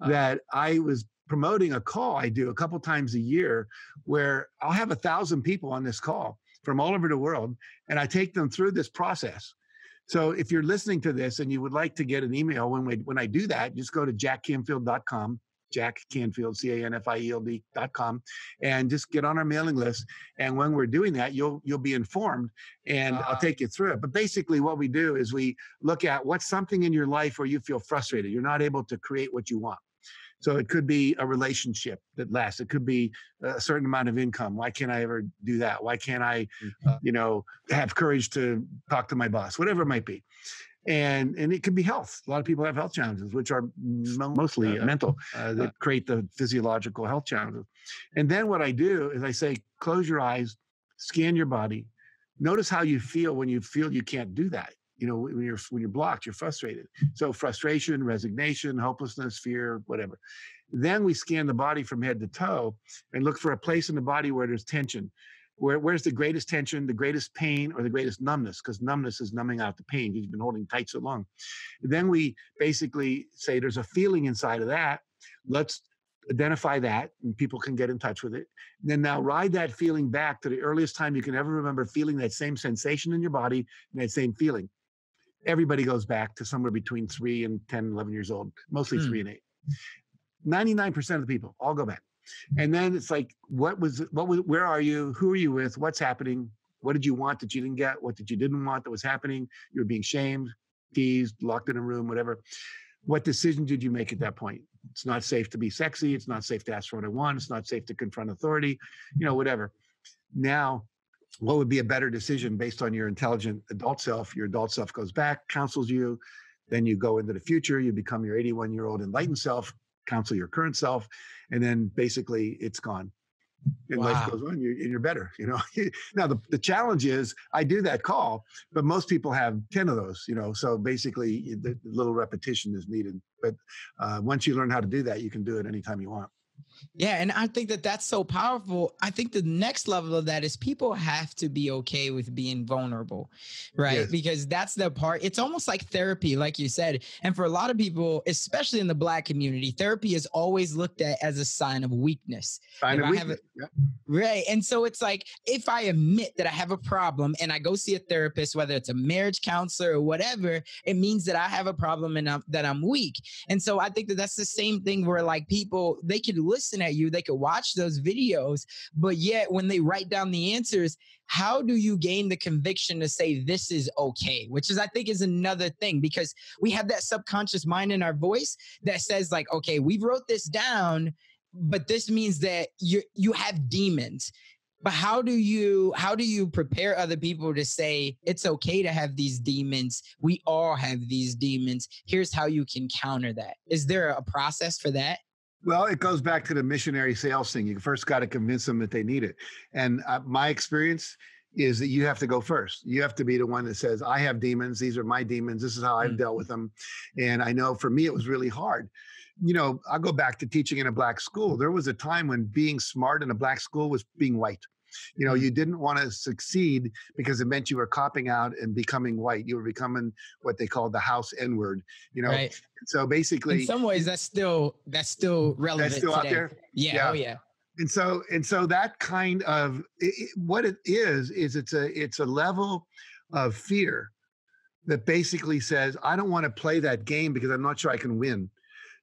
that I was promoting a call I do a couple times a year where I'll have 1,000 people on this call from all over the world, and I take them through this process. So if you're listening to this and you would like to get an email when I do that, just go to jackcanfield.com, Jack Canfield, CANFIELD.com, and just get on our mailing list. And when we're doing that, you'll be informed, and I'll take you through it. But basically what we do is we look at what's something in your life where you feel frustrated. You're not able to create what you want. So it could be a relationship that lasts. It could be a certain amount of income. Why can't I ever do that? Why can't I, have courage to talk to my boss? Whatever it might be. And it can be health. A lot of people have health challenges, which are mostly mental, that create the physiological health challenges. And then what I do is I say, close your eyes, scan your body, notice how you feel when you feel you can't do that. When you're blocked, you're frustrated. So frustration, resignation, hopelessness, fear, whatever. Then we scan the body from head to toe and look for a place in the body where there's tension. Where's the greatest tension, the greatest pain, or the greatest numbness? Because numbness is numbing out the pain. You've been holding tight so long. Then we basically say there's a feeling inside of that. Let's identify that, and people can get in touch with it. And then now ride that feeling back to the earliest time you can ever remember feeling that same sensation in your body and that same feeling. Everybody goes back to somewhere between 3 and 10, 11 years old, mostly 3 and 8. 99% of the people all go back. And then it's like, where are you? Who are you with? What's happening? What did you want that you didn't get? What did you didn't want that was happening? You were being shamed, teased, locked in a room, whatever. What decision did you make at that point? It's not safe to be sexy. It's not safe to ask for what I want. It's not safe to confront authority, whatever. Now, what would be a better decision based on your intelligent adult self? Your adult self goes back, counsels you. Then you go into the future. You become your 81-year-old enlightened self, counsel your current self. And then basically it's gone. And life goes on, and you're better, Now, the challenge is I do that call, but most people have 10 of those, So basically the little repetition is needed. But once you learn how to do that, you can do it anytime you want. Yeah. And I think that that's so powerful. I think the next level of that is people have to be okay with being vulnerable, right? Yes. Because that's the part. It's almost like therapy, like you said. And for a lot of people, especially in the Black community, therapy is always looked at as a sign of weakness. Right. And so it's like, if I admit that I have a problem and I go see a therapist, whether it's a marriage counselor or whatever, it means that I have a problem and that I'm weak. And so I think that that's the same thing where like people, they could listen listen at you, they could watch those videos, but yet when they write down the answers, how do you gain the conviction to say this is okay? Which is, I think, is another thing, because we have that subconscious mind in our voice that says like, okay, we wrote this down, but this means that you have demons. But how do you prepare other people to say it's okay to have these demons? We all have these demons. Here's how you can counter that. Is there a process for that? Well, it goes back to the missionary sales thing. You first got to convince them that they need it. And my experience is that you have to go first. You have to be the one that says, I have demons. These are my demons. This is how I've dealt with them. And I know for me, it was really hard. You know, I'll go back to teaching in a Black school. There was a time when being smart in a Black school was being white. You know, you didn't want to succeed because it meant you were copping out and becoming white. You were becoming what they called the house N-word, you know. Right. So basically, in some ways, that's still relevant. That's still today. Out there. Yeah. Oh yeah. And so that kind of what it is it's a level of fear that basically says, I don't want to play that game because I'm not sure I can win.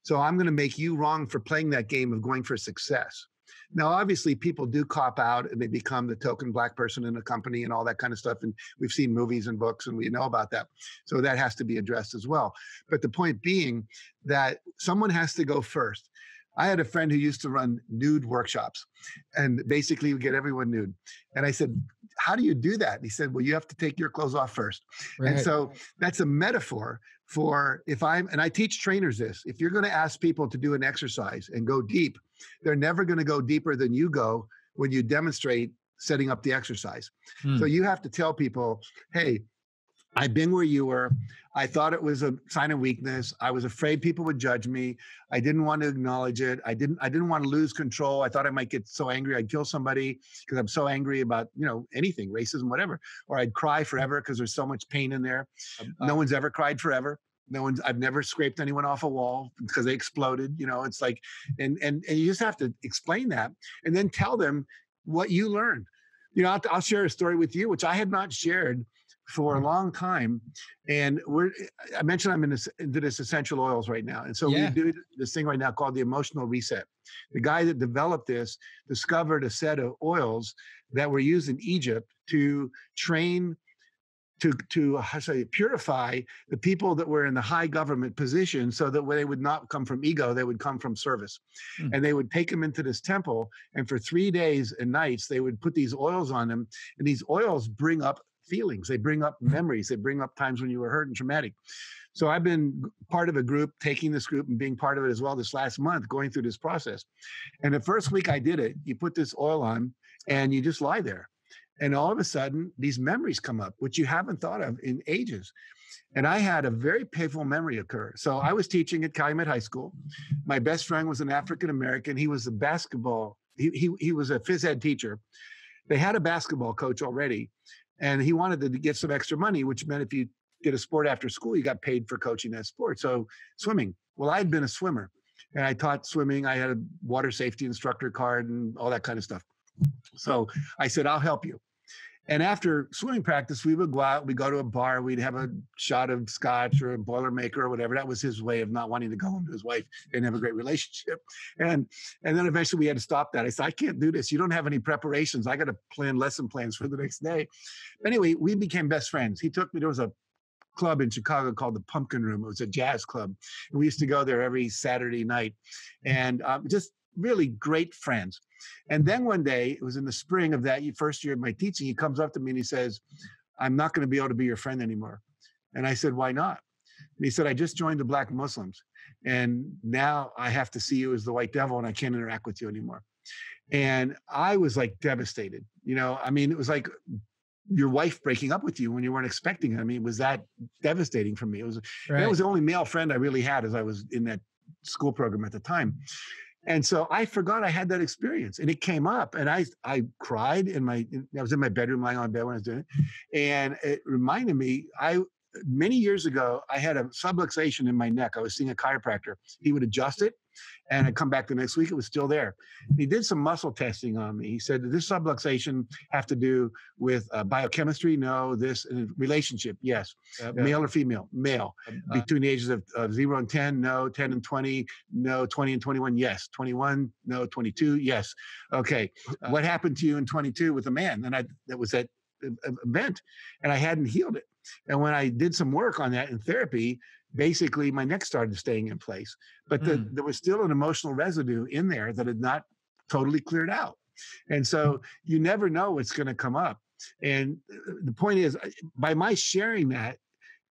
So I'm going to make you wrong for playing that game of going for success. Now, obviously, people do cop out and they become the token Black person in a company and all that kind of stuff. And we've seen movies and books and we know about that. So that has to be addressed as well. But the point being that someone has to go first. I had a friend who used to run nude workshops and basically would get everyone nude. And I said, how do you do that? And he said, well, you have to take your clothes off first. Right. And so that's a metaphor for and I teach trainers this, if you're going to ask people to do an exercise and go deep, they're never going to go deeper than you go when you demonstrate setting up the exercise. So you have to tell people, hey, I've been where you were. I thought it was a sign of weakness. I was afraid people would judge me. I didn't want to acknowledge it. I didn't want to lose control. I thought I might get so angry I'd kill somebody because I'm so angry about, you know, anything, racism, whatever. Or I'd cry forever because there's so much pain in there. No one's ever cried forever. I've never scraped anyone off a wall because they exploded. You know, it's like, and you just have to explain that and then tell them what you learned. You know, I'll share a story with you, which I had not shared for a long time. And I mentioned I'm into this essential oils right now. And so we do this thing right now called the emotional reset. The guy that developed this discovered a set of oils that were used in Egypt to train, to purify the people that were in the high government position so that when they would not come from ego, they would come from service. And they would take them into this temple. And for 3 days and nights, they would put these oils on them. And these oils bring up feelings. They bring up memories. They bring up times when you were hurt and traumatic. So I've been part of a group, taking this group and being part of it as well this last month, going through this process. And the first week I did it, you put this oil on and you just lie there. And all of a sudden, these memories come up, which you haven't thought of in ages. And I had a very painful memory occur. So I was teaching at Calumet High School. My best friend was an African-American. He was a basketball, he was a phys ed teacher. They had a basketball coach already. And he wanted to get some extra money, which meant if you did a sport after school, you got paid for coaching that sport. So swimming. Well, I'd been a swimmer and I taught swimming. I had a water safety instructor card and all that kind of stuff. So I said, I'll help you. And after swimming practice, we would go out, we'd go to a bar, we'd have a shot of scotch or a Boilermaker or whatever. That was his way of not wanting to go home to his wife and have a great relationship. And then eventually we had to stop that. I said, I can't do this. You don't have any preparations. I got to plan lesson plans for the next day. But anyway, we became best friends. He took me, there was a club in Chicago called the Pumpkin Room. It was a jazz club. And we used to go there every Saturday night and just really great friends. And then one day, it was in the spring of that first year of my teaching, he comes up to me and he says, I'm not going to be able to be your friend anymore. And I said, why not? And he said, I just joined the Black Muslims. And now I have to see you as the white devil and I can't interact with you anymore. And I was like devastated. You know, I mean, it was like your wife breaking up with you when you weren't expecting it. I mean, it was that devastating for me. It was, that was the only male friend I really had as I was in that school program at the time. And so I forgot I had that experience and it came up and I cried I was in my bedroom lying on bed when I was doing it. And it reminded me, many years ago, I had a subluxation in my neck. I was seeing a chiropractor. He would adjust it, and I'd come back the next week, it was still there. He did some muscle testing on me. He said, does this subluxation have to do with biochemistry? No. This relationship? Yes. Male or female? Male. Between the ages of 0 and 10? No. 10 and 20? No. 20 and 21? Yes. 21? No. 22? Yes. Okay. What happened to you in 22 with a man? And that was that event, and I hadn't healed it. And when I did some work on that in therapy, basically my neck started staying in place. But there was still an emotional residue in there that had not totally cleared out. And so you never know what's going to come up. And the point is, by my sharing that,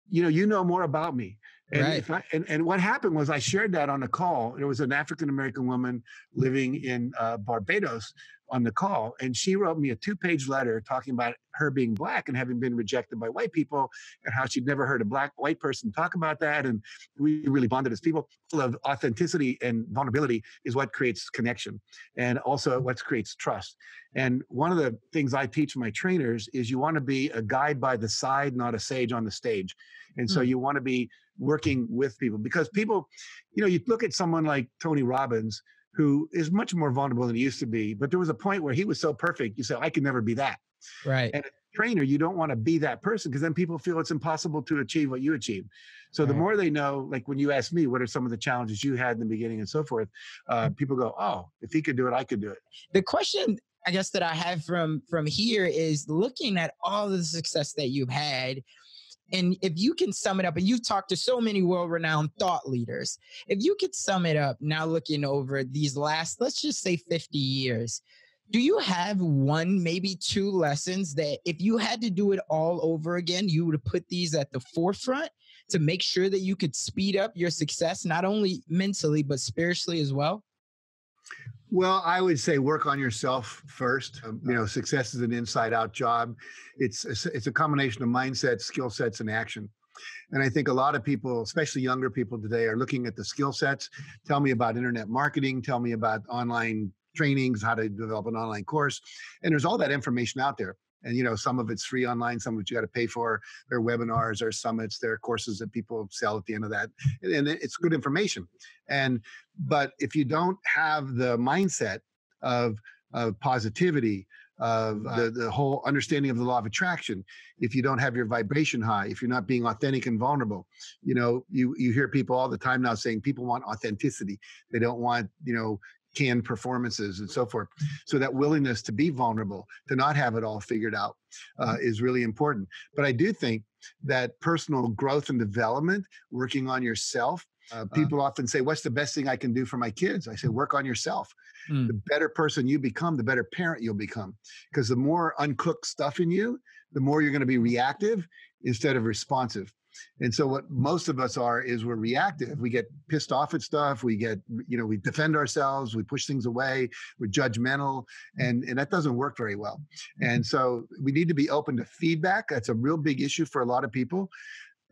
you know more about me. And, Right. And what happened was I shared that on a call. There was an African-American woman living in Barbados on the call, and she wrote me a 2-page letter talking about her being Black and having been rejected by white people, and how she'd never heard a white person talk about that. And we really bonded as people. Full of authenticity and vulnerability is what creates connection, and also what creates trust. And one of the things I teach my trainers is you want to be a guide by the side, not a sage on the stage. And so you want to be working with people, because people, you look at someone like Tony Robbins, who is much more vulnerable than he used to be, but there was a point where he was so perfect, you say, I can never be that. Right. And as a trainer, you don't want to be that person, because then people feel it's impossible to achieve what you achieved. So the more they know, like when you ask me, what are some of the challenges you had in the beginning and so forth, people go, oh, if he could do it, I could do it. The question, I guess, that I have from here is looking at all the success that you've had. And if you can sum it up, and you've talked to so many world-renowned thought leaders, if you could sum it up now looking over these last, let's just say 50 years, do you have one, maybe 2 lessons that if you had to do it all over again, you would put these at the forefront to make sure that you could speed up your success, not only mentally, but spiritually as well? Well, I would say work on yourself first. Success is an inside-out job. It's a combination of mindset, skill sets, and action. And I think a lot of people, especially younger people today, are looking at the skill sets. Tell me about internet marketing. Tell me about online trainings, how to develop an online course. And there's all that information out there. And, some of it's free online, some of it you got to pay for. There are webinars, there are summits, there are courses that people sell at the end of that. And it's good information. But if you don't have the mindset of positivity, of the whole understanding of the law of attraction, if you don't have your vibration high, if you're not being authentic and vulnerable, you hear people all the time now saying people want authenticity. They don't want, canned performances and so forth. So that willingness to be vulnerable, to not have it all figured out, is really important. But I do think that personal growth and development, working on yourself, people often say, what's the best thing I can do for my kids? I say, work on yourself. The better person you become, the better parent you'll become. Because the more uncooked stuff in you, the more you're going to be reactive instead of responsive. And so what most of us are is we're reactive. We get pissed off at stuff. We get, we defend ourselves. We push things away. We're judgmental. And that doesn't work very well. And so we need to be open to feedback. That's a real big issue for a lot of people.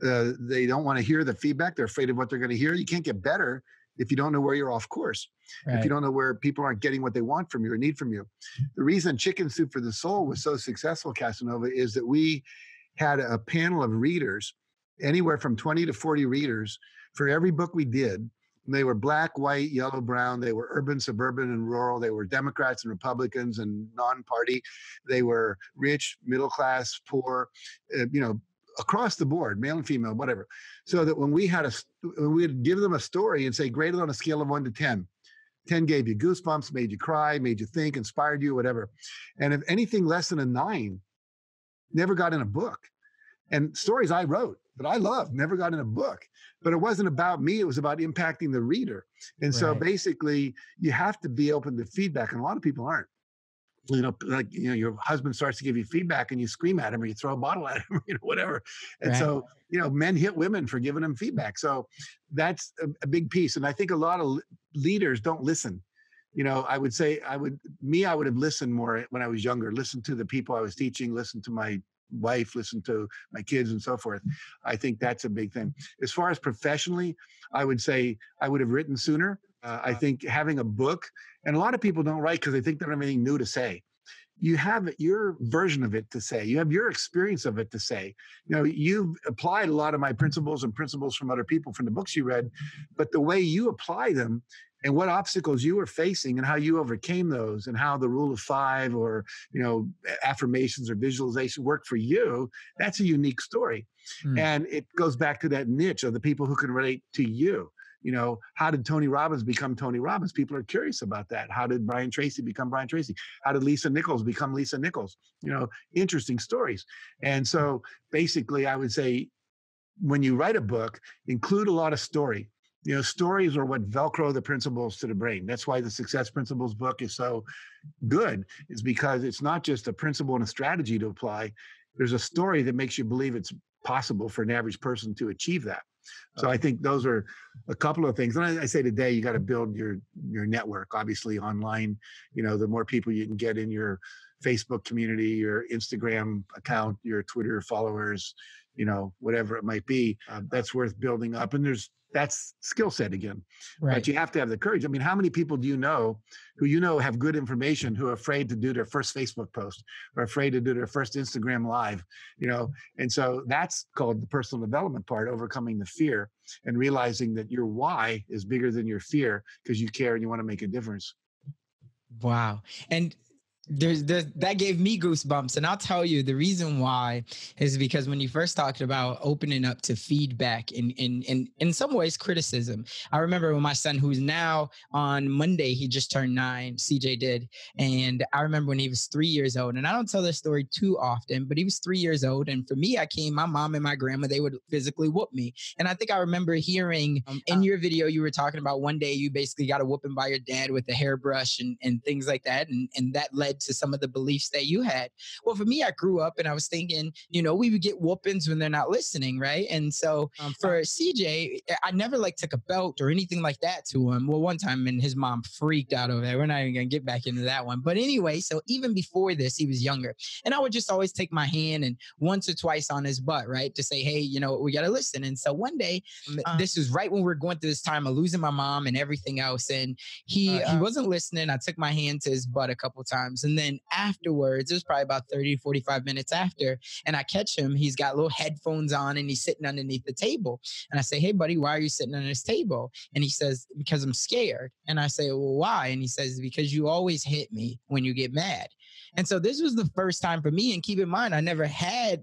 They don't want to hear the feedback. They're afraid of what they're going to hear. You can't get better if you don't know where you're off course. Right. If you don't know where people aren't getting what they want from you or need from you. The reason Chicken Soup for the Soul was so successful, Casanova, is that we had a panel of readers, anywhere from 20 to 40 readers for every book we did. They were Black, white, yellow, brown. They were urban, suburban, and rural. They were Democrats and Republicans and non-party. They were rich, middle class, poor, across the board, male and female, whatever. So that when we'd give them a story and say, grade it on a scale of 1 to 10. 10 gave you goosebumps, made you cry, made you think, inspired you, whatever. And if anything less than a 9, never got in a book. And stories I wrote that I love never got in a book. But it wasn't about me. It was about impacting the reader. And so basically, you have to be open to feedback. And a lot of people aren't. Your husband starts to give you feedback and you scream at him or you throw a bottle at him, whatever. And so, men hit women for giving them feedback. So that's a big piece. And I think a lot of leaders don't listen. I would say I would have listened more when I was younger, listened to the people I was teaching, listened to my wife, listen to my kids and so forth. I think that's a big thing. As far as professionally, I would say I would have written sooner. I think having a book, and a lot of people don't write because they think they don't have anything new to say. you have your version of it to say. You have your experience of it to say. You've applied a lot of my principles and principles from other people from the books you read, but the way you apply them and what obstacles you were facing and how you overcame those and how the rule of five or, affirmations or visualization work for you, that's a unique story. And it goes back to that niche of the people who can relate to you. How did Tony Robbins become Tony Robbins? People are curious about that. How did Brian Tracy become Brian Tracy? How did Lisa Nichols become Lisa Nichols? Interesting stories. And so basically, I would say when you write a book, include a lot of story. Stories are what Velcro the principles to the brain. That's why the Success Principles book is so good, is because it's not just a principle and a strategy to apply. There's a story that makes you believe it's possible for an average person to achieve that. So I think those are a couple of things. And I say today, you got to build your network, obviously online. The more people you can get in your Facebook community, your Instagram account, your Twitter followers, whatever it might be, that's worth building up. And that's skill set again. Right. But you have to have the courage. I mean, how many people do you know who have good information who are afraid to do their first Facebook post or afraid to do their first Instagram live, And so that's called the personal development part, overcoming the fear and realizing that your why is bigger than your fear because you care and you want to make a difference. Wow. And that gave me goosebumps. And I'll tell you the reason why is because when you first talked about opening up to feedback in some ways criticism, I remember when my son, who's now on Monday, he just turned 9, CJ did. And I remember when he was 3 years old, and I don't tell this story too often, but he was 3 years old. And for me, my mom and my grandma, they would physically whoop me. And I think I remember hearing in your video, you were talking about one day you basically got a whooping by your dad with a hairbrush and things like that. And that led to some of the beliefs that you had. Well, for me, I grew up and I was thinking, we would get whoopings when they're not listening, right? And so for CJ, I never took a belt or anything like that to him. Well, one time and his mom freaked out over there. We're not even going to get back into that one. But anyway, so even before this, he was younger. And I would just always take my hand and once or twice on his butt, right? To say, hey, we got to listen. And so one day, this was right when we were going through this time of losing my mom and everything else. And he wasn't listening. I took my hand to his butt a couple of times. And then afterwards, it was probably about 30 to 45 minutes after, and I catch him. He's got little headphones on and he's sitting underneath the table. And I say, hey, buddy, why are you sitting under this table? And he says, because I'm scared. And I say, well, why? And he says, because you always hit me when you get mad. And so this was the first time for me. And keep in mind,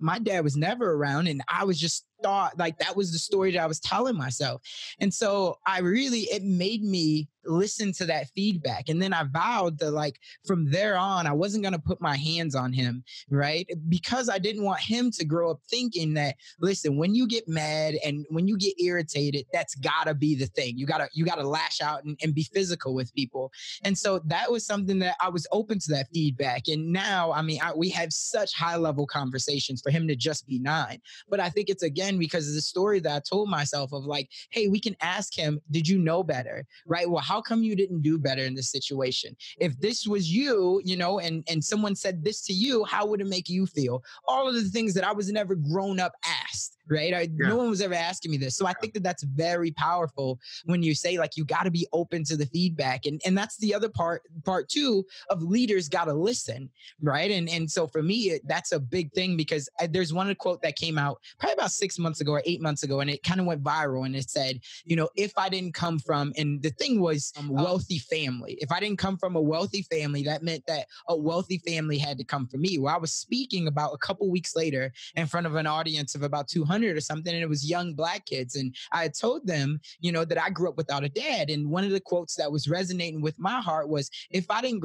my dad was never around. And I was just thought that was the story that I was telling myself. And so it made me listen to that feedback. And then I vowed that from there on, I wasn't going to put my hands on him, right? Because I didn't want him to grow up thinking that, listen, when you get mad and when you get irritated, that's gotta be the thing. You gotta lash out and be physical with people. And so that was something that I was open to that feedback. And now, we have such high level conversations for him to just be 9. But I think it's again, because of the story that I told myself of hey, we can ask him, did you know better? Right? Well, how come you didn't do better in this situation? If this was you, and someone said this to you, how would it make you feel? All of the things that I was never grown up asked. Right? No one was ever asking me this. So I think that that's very powerful when you say you got to be open to the feedback. And that's the other part too of leaders got to listen. Right. And so for me, that's a big thing because there's one quote that came out probably about 6 months ago or 8 months ago, and it kind of went viral. And it said, if I didn't come from, and the thing was wealthy family, if I didn't come from a wealthy family, that meant that a wealthy family had to come from me. Well, I was speaking about a couple weeks later in front of an audience of about 200 or something. And it was young Black kids. And I had told them, that I grew up without a dad. And one of the quotes that was resonating with my heart was, if I didn't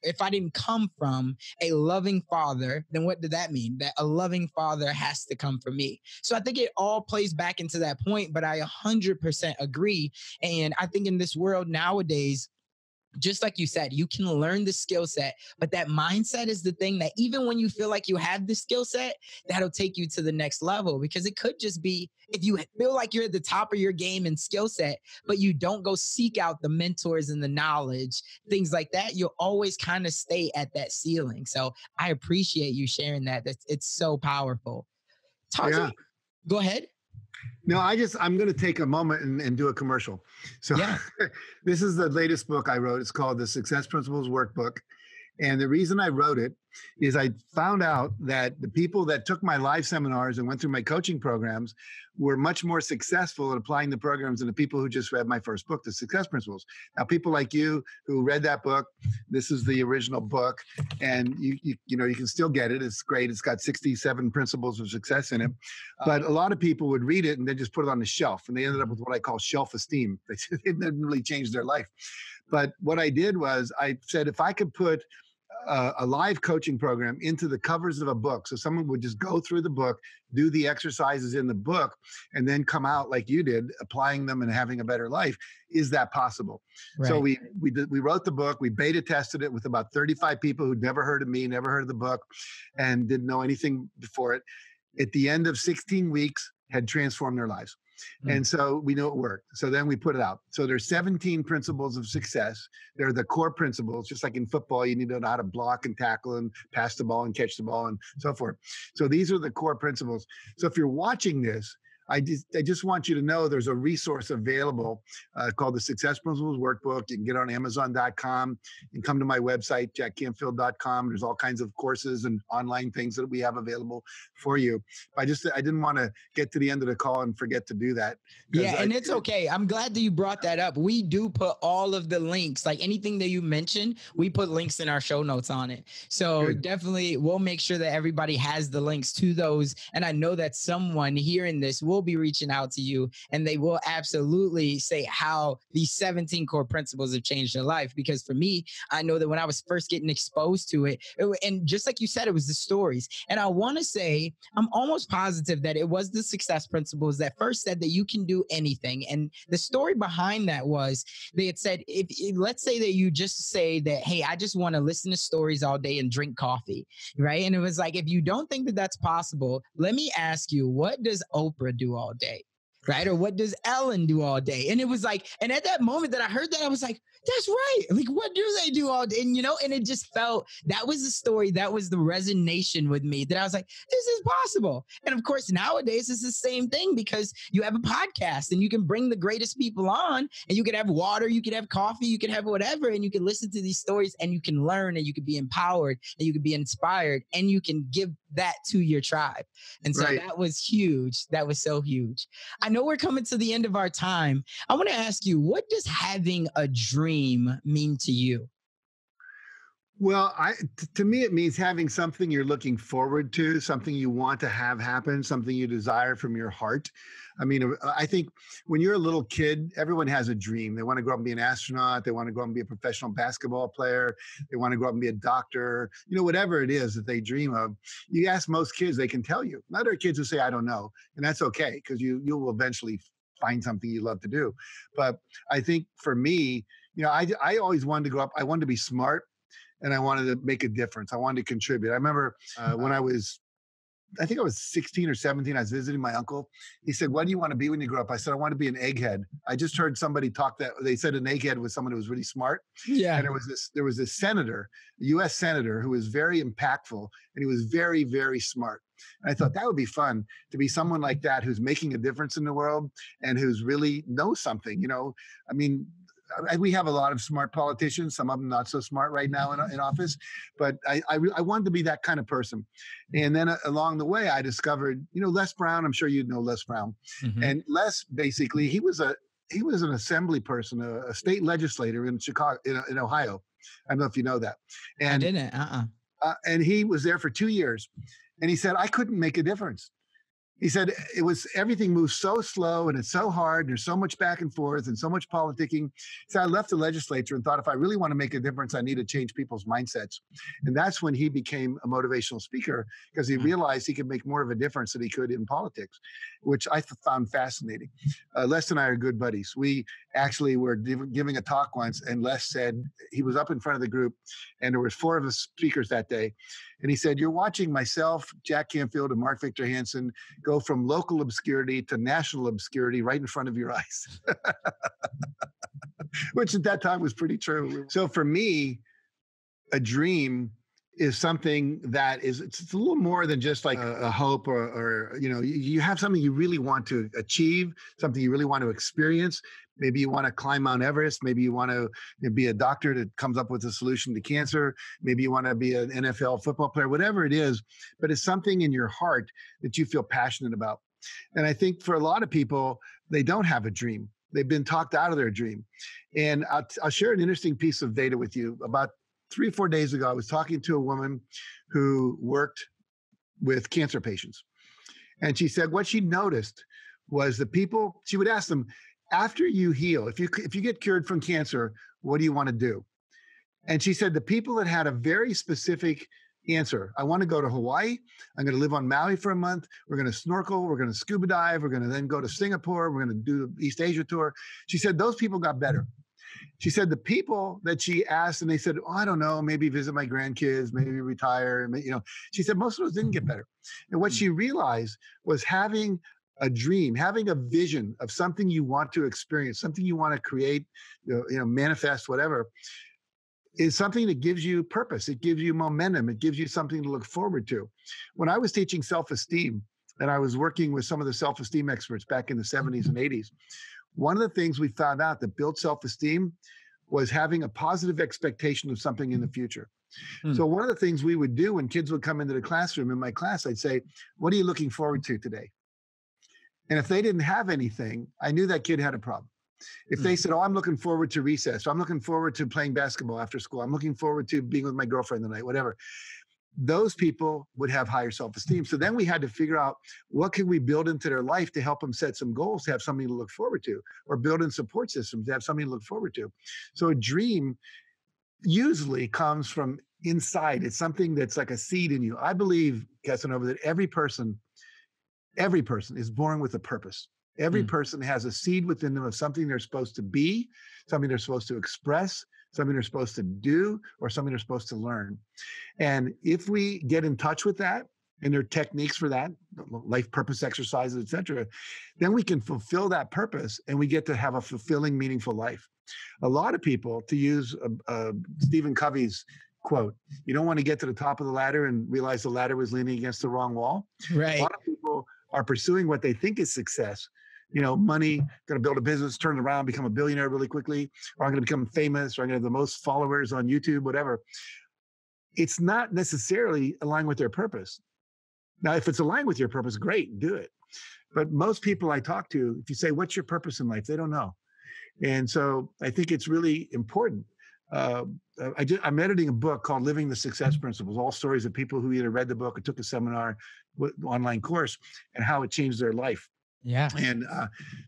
if I didn't come from a loving father, then what did that mean? That a loving father has to come from me. So I think it all plays back into that point, but I 100% agree. And I think in this world nowadays, just like you said, you can learn the skill set, but that mindset is the thing that even when you feel like you have the skill set, that'll take you to the next level. Because it could just be, if you feel like you're at the top of your game and skill set, but you don't go seek out the mentors and the knowledge, things like that, you'll always kind of stay at that ceiling. So I appreciate you sharing that. It's so powerful. Go ahead. No, I'm going to take a moment and do a commercial. So This is the latest book I wrote. It's called the Success Principles Workbook. And the reason I wrote it is I found out that the people that took my live seminars and went through my coaching programs were much more successful at applying the programs than the people who just read my first book, The Success Principles. Now, people like you who read that book, this is the original book, and you know, you can still get it. It's great. It's got 67 principles of success in it. But a lot of people would read it and then just put it on the shelf, and they ended up with what I call shelf esteem. It didn't really change their life. But what I did was I said, if I could put a live coaching program into the covers of a book, so someone would just go through the book, do the exercises in the book, and then come out like you did, applying them and having a better life. Is that possible? Right. So we wrote the book, we beta tested it with about 35 people who'd never heard of me, never heard of the book, and didn't know anything before it. At the end of 16 weeks, had transformed their lives. And so we know it worked. So then we put it out. So there's 17 principles of success. They're the core principles. Just like in football, you need to know how to block and tackle and pass the ball and catch the ball and so forth. So these are the core principles. So if you're watching this, I just want you to know there's a resource available called the Success Principles Workbook. You can get it on Amazon.com. You can come to my website, jackcanfield.com. There's all kinds of courses and online things that we have available for you. I didn't want to get to the end of the call and forget to do that. Yeah, and it's okay. I'm glad that you brought that up. We do put all of the links, like anything that you mentioned, we put links in our show notes on it. So Good. Definitely we'll make sure that everybody has the links to those. And I know that someone hearing this will be reaching out to you, and they will absolutely say how these 17 core principles have changed their life. Because for me, I know that when I was first getting exposed to it, and just like you said, it was the stories. And I want to say, I'm almost positive that it was the success principles that first said that you can do anything. And the story behind that was they had said, let's say that you just say that, hey, I just want to listen to stories all day and drink coffee, right? And it was like, if you don't think that that's possible, let me ask you, what does Oprah do all day? Right? Or what does Ellen do all day? And it was like, and at that moment that I heard that, I was like, that's right. Like, what do they do all day? And, you know, and it just felt, that was the story. That was the resonation with me, that I was like, this is possible. And of course, nowadays it's the same thing, because you have a podcast and you can bring the greatest people on, and you can have water, you can have coffee, you can have whatever, and you can listen to these stories, and you can learn, and you can be empowered, and you can be inspired, and you can give that to your tribe. And so That was huge. That was so huge. I know we're coming to the end of our time. I want to ask you, what does having a dream mean to you? Well, to me, it means having something you're looking forward to, something you want to have happen, something you desire from your heart. I mean, I think when you're a little kid, everyone has a dream. They want to grow up and be an astronaut. They want to grow up and be a professional basketball player. They want to grow up and be a doctor, you know, whatever it is that they dream of. You ask most kids, they can tell you. Now, there are kids who say, I don't know. And that's okay, because you will eventually find something you love to do. But I think for me, you know, I always wanted to grow up. I wanted to be smart, and I wanted to make a difference. I wanted to contribute. I remember when I think I was 16 or 17, I was visiting my uncle. He said, what do you want to be when you grow up? I said, I want to be an egghead. I just heard somebody talk that they said an egghead was someone who was really smart. Yeah. And there was this senator, a US senator, who was very impactful, and he was very, very smart. And I thought that would be fun to be someone like that, who's making a difference in the world and who's really knows something. You know, I mean, we have a lot of smart politicians, some of them not so smart right now in office, but I wanted to be that kind of person. And then along the way, I discovered, you know, Les Brown. I'm sure you know Les Brown. Mm-hmm. And Les, basically, he was an assembly person, a state legislator in Chicago, in Ohio. I don't know if you know that. And I didn't. And he was there for 2 years, and he said, I couldn't make a difference. He said everything moves so slow, and it's so hard, and there's so much back and forth and so much politicking. So I left the legislature and thought, if I really want to make a difference, I need to change people's mindsets. And that's when he became a motivational speaker, because he realized he could make more of a difference than he could in politics, which I found fascinating. Les and I are good buddies. We actually were giving a talk once, and Les said, he was up in front of the group, and there was 4 of us speakers that day. And he said, you're watching myself, Jack Canfield, and Mark Victor Hansen go from local obscurity to national obscurity right in front of your eyes, which at that time was pretty true. So for me, a dream is something that it's a little more than just like a hope or you have something you really want to achieve, something you really want to experience. Maybe you want to climb Mount Everest. Maybe you want to be a doctor that comes up with a solution to cancer. Maybe you want to be an NFL football player, whatever it is, but it's something in your heart that you feel passionate about. And I think for a lot of people, they don't have a dream. They've been talked out of their dream. And I'll share an interesting piece of data with you. About 3 or 4 days ago, I was talking to a woman who worked with cancer patients. And she said what she noticed was the people, she would ask them, after you heal, if you get cured from cancer, what do you want to do? And she said the people that had a very specific answer, I want to go to Hawaii, I'm going to live on Maui for a month, we're going to snorkel, we're going to scuba dive, we're going to then go to Singapore, we're going to do the East Asia tour. She said those people got better. She said the people that she asked and they said, oh, I don't know, maybe visit my grandkids, maybe retire. She said most of those didn't get better. And what she realized was having a dream, having a vision of something you want to experience, something you want to create, manifest, whatever, is something that gives you purpose. It gives you momentum. It gives you something to look forward to. When I was teaching self-esteem and I was working with some of the self-esteem experts back in the 70s and 80s, one of the things we found out that built self-esteem was having a positive expectation of something in the future. So one of the things we would do when kids would come into the classroom, in my class, I'd say, what are you looking forward to today? And if they didn't have anything, I knew that kid had a problem. If they said, oh, I'm looking forward to recess, or I'm looking forward to playing basketball after school, I'm looking forward to being with my girlfriend tonight, whatever, those people would have higher self-esteem. So then we had to figure out what can we build into their life to help them set some goals, to have something to look forward to, or build in support systems to have something to look forward to. So a dream usually comes from inside. It's something that's like a seed in you. I believe, Casanova, that every person is born with a purpose. Every person has a seed within them of something they're supposed to be, something they're supposed to express, something they're supposed to do, or something they're supposed to learn. And if we get in touch with that, and there are techniques for that, life purpose exercises, et cetera, then we can fulfill that purpose and we get to have a fulfilling, meaningful life. A lot of people, to use Stephen Covey's quote, you don't want to get to the top of the ladder and realize the ladder was leaning against the wrong wall. Right. A lot of people are pursuing what they think is success. Money, going to build a business, turn it around, become a billionaire really quickly, or I'm going to become famous, or I'm going to have the most followers on YouTube, whatever. It's not necessarily aligned with their purpose. Now, if it's aligned with your purpose, great, do it. But most people I talk to, if you say, what's your purpose in life? They don't know. And so I think it's really important. I'm editing a book called Living the Success Principles, all stories of people who either read the book or took a seminar, online course, and how it changed their life. Yeah. And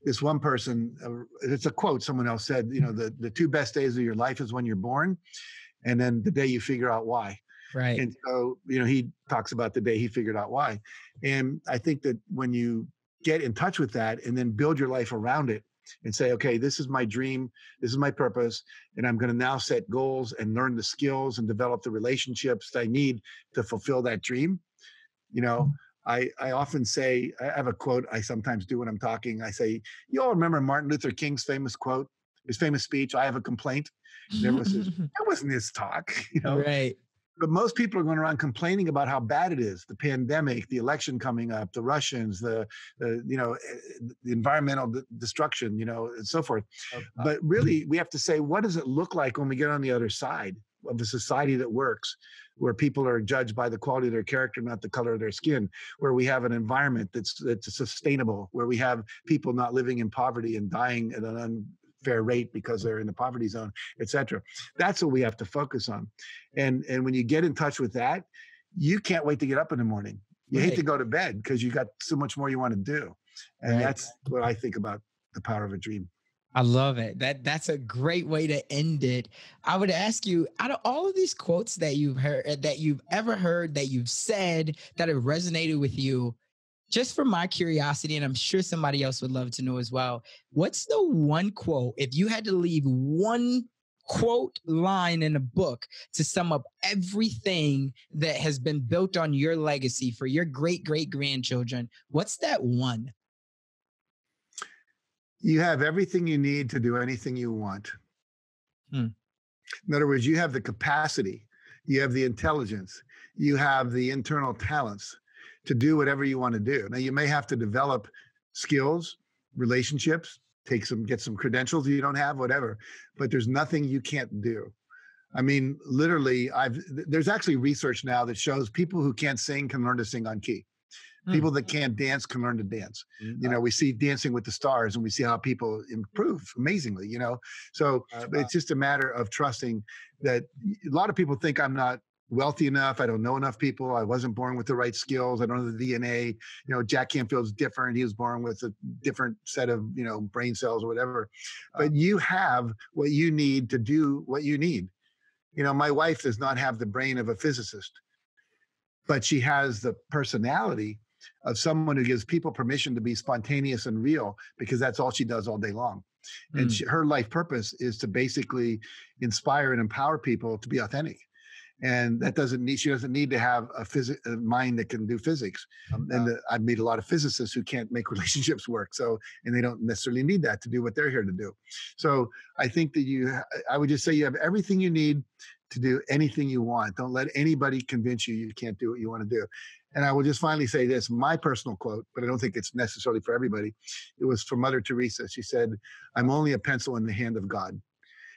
this one person, it's a quote someone else said, the 2 best days of your life is when you're born, and then the day you figure out why. Right. And so, he talks about the day he figured out why. And I think that when you get in touch with that and then build your life around it and say, okay, this is my dream, this is my purpose, and I'm going to now set goals and learn the skills and develop the relationships that I need to fulfill that dream. I often say, I have a quote I sometimes do when I'm talking. I say, you all remember Martin Luther King's famous quote, his famous speech, I have a complaint. And everyone says, that wasn't his talk, Right. But most people are going around complaining about how bad it is, the pandemic, the election coming up, the Russians, the environmental destruction, and so forth. Okay. But really, we have to say, what does it look like when we get on the other side of a society that works, where people are judged by the quality of their character, not the color of their skin, where we have an environment that's sustainable, where we have people not living in poverty and dying at an unfair rate because they're in the poverty zone, et cetera. That's what we have to focus on. And when you get in touch with that, you can't wait to get up in the morning. You hate to go to bed because you got so much more you want to do. And that's what I think about the power of a dream. I love it. That's a great way to end it. I would ask you, out of all of these quotes that you've heard, that you've ever heard, that you've said, that have resonated with you, just for my curiosity, and I'm sure somebody else would love to know as well, what's the one quote, if you had to leave one quote line in a book to sum up everything that has been built on your legacy for your great-great-grandchildren, what's that one? You have everything you need to do anything you want. In other words, you have the capacity you have the intelligence, you have the internal talents to do whatever you want to do. Now, you may have to develop skills, relationships, get some credentials you don't have, whatever, but there's nothing you can't do. I mean, literally, there's actually research now that shows people who can't sing can learn to sing on key. People that can't dance can learn to dance. We see Dancing with the Stars, and we see how people improve amazingly, So it's just a matter of trusting that. A lot of people think I'm not wealthy enough. I don't know enough people. I wasn't born with the right skills. I don't have the DNA. Jack Canfield's different. He was born with a different set of, brain cells or whatever. But you have what you need to do what you need. My wife does not have the brain of a physicist, but she has the personality of someone who gives people permission to be spontaneous and real, because that's all she does all day long. And her life purpose is to basically inspire and empower people to be authentic. And she doesn't need to have a mind that can do physics. I meet a lot of physicists who can't make relationships work. And they don't necessarily need that to do what they're here to do. So I think that I would just say you have everything you need to do anything you want. Don't let anybody convince you can't do what you want to do. And I will just finally say this, my personal quote, but I don't think it's necessarily for everybody. It was from Mother Teresa. She said, "I'm only a pencil in the hand of God."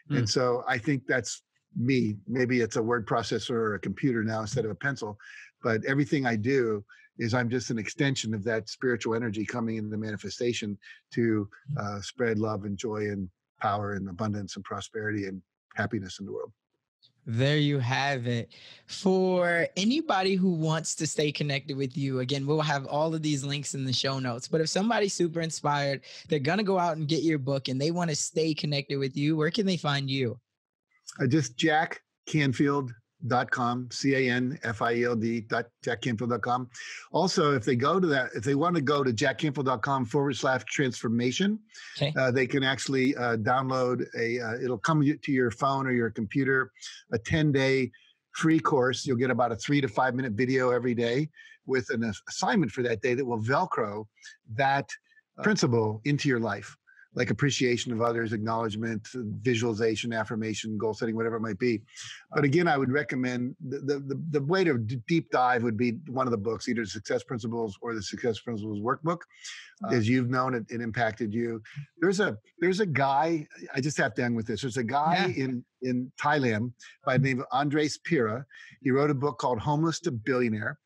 And so I think that's me. Maybe it's a word processor or a computer now instead of a pencil, but everything I do is I'm just an extension of that spiritual energy coming into manifestation to spread love and joy and power and abundance and prosperity and happiness in the world. There you have it. For anybody who wants to stay connected with you, again, we'll have all of these links in the show notes. But if somebody's super inspired, they're going to go out and get your book and they want to stay connected with you, where can they find you? Just jackcanfield.com, CANFIELD, jackcanfield.com. Also, if they want to go to jackcanfield.com/transformation, they can actually download it'll come to your phone or your computer, a 10-day free course. You'll get about a 3 to 5 minute video every day with an assignment for that day that will Velcro that principle into your life. Like appreciation of others, acknowledgement, visualization, affirmation, goal setting, whatever it might be. But again, I would recommend the way to deep dive would be one of the books, either Success Principles or the Success Principles Workbook. As you've known, it impacted you. There's a guy, I just have to end with this. There's a guy in Thailand by the name of Andres Pira. He wrote a book called Homeless to Billionaire.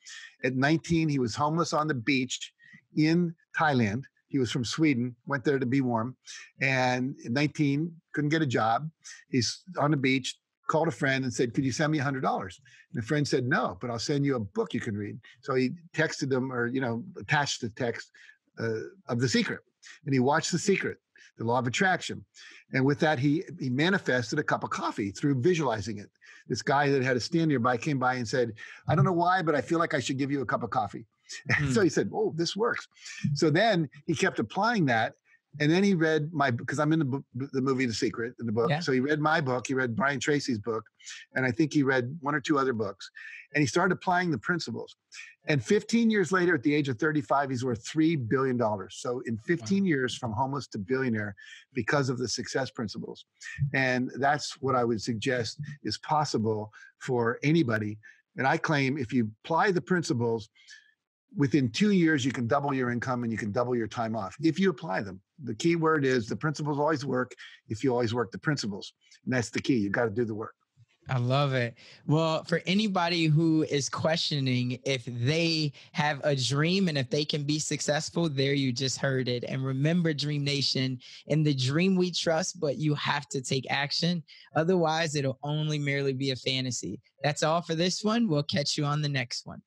At 19, he was homeless on the beach in Thailand. He was from Sweden, went there to be warm. And at 19, couldn't get a job. He's on the beach, called a friend and said, "Could you send me $100?" And the friend said, "No, but I'll send you a book you can read." So he texted him or, attached the text of The Secret. And he watched The Secret, the law of attraction. And with that, he manifested a cup of coffee through visualizing it. This guy that had a stand nearby came by and said, "I don't know why, but I feel like I should give you a cup of coffee." And so he said, "Oh, this works." So then he kept applying that. And then he read because I'm in the movie The Secret in the book. Yeah. So he read my book. He read Brian Tracy's book. And I think he read 1 or 2 other books. And he started applying the principles. And 15 years later, at the age of 35, he's worth $3 billion. So in 15 years, from homeless to billionaire, because of the success principles. And that's what I would suggest is possible for anybody. And I claim if you apply the principles, within 2 years, you can double your income and you can double your time off if you apply them. The key word is the principles always work if you always work the principles. And that's the key. You got to do the work. I love it. Well, for anybody who is questioning if they have a dream and if they can be successful, there you just heard it. And remember, Dream Nation, in the dream we trust, but you have to take action. Otherwise, it'll only merely be a fantasy. That's all for this one. We'll catch you on the next one.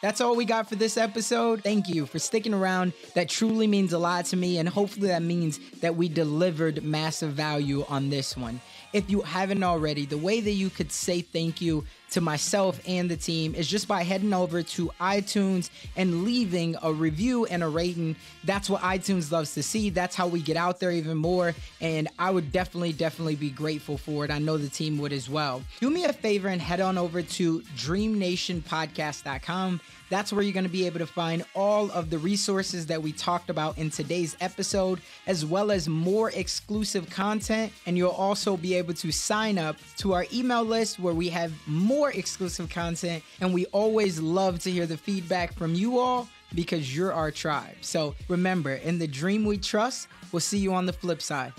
That's all we got for this episode. Thank you for sticking around. That truly means a lot to me, and hopefully that means that we delivered massive value on this one. If you haven't already, the way that you could say thank you to myself and the team is just by heading over to iTunes and leaving a review and a rating. That's what iTunes loves to see. That's how we get out there even more. And I would definitely be grateful for it. I know the team would as well. Do me a favor and head on over to dreamnationpodcast.com. That's where you're going to be able to find all of the resources that we talked about in today's episode, as well as more exclusive content. And you'll also be able to sign up to our email list where we have more exclusive content. And we always love to hear the feedback from you all because you're our tribe. So remember, in the dream we trust, we'll see you on the flip side.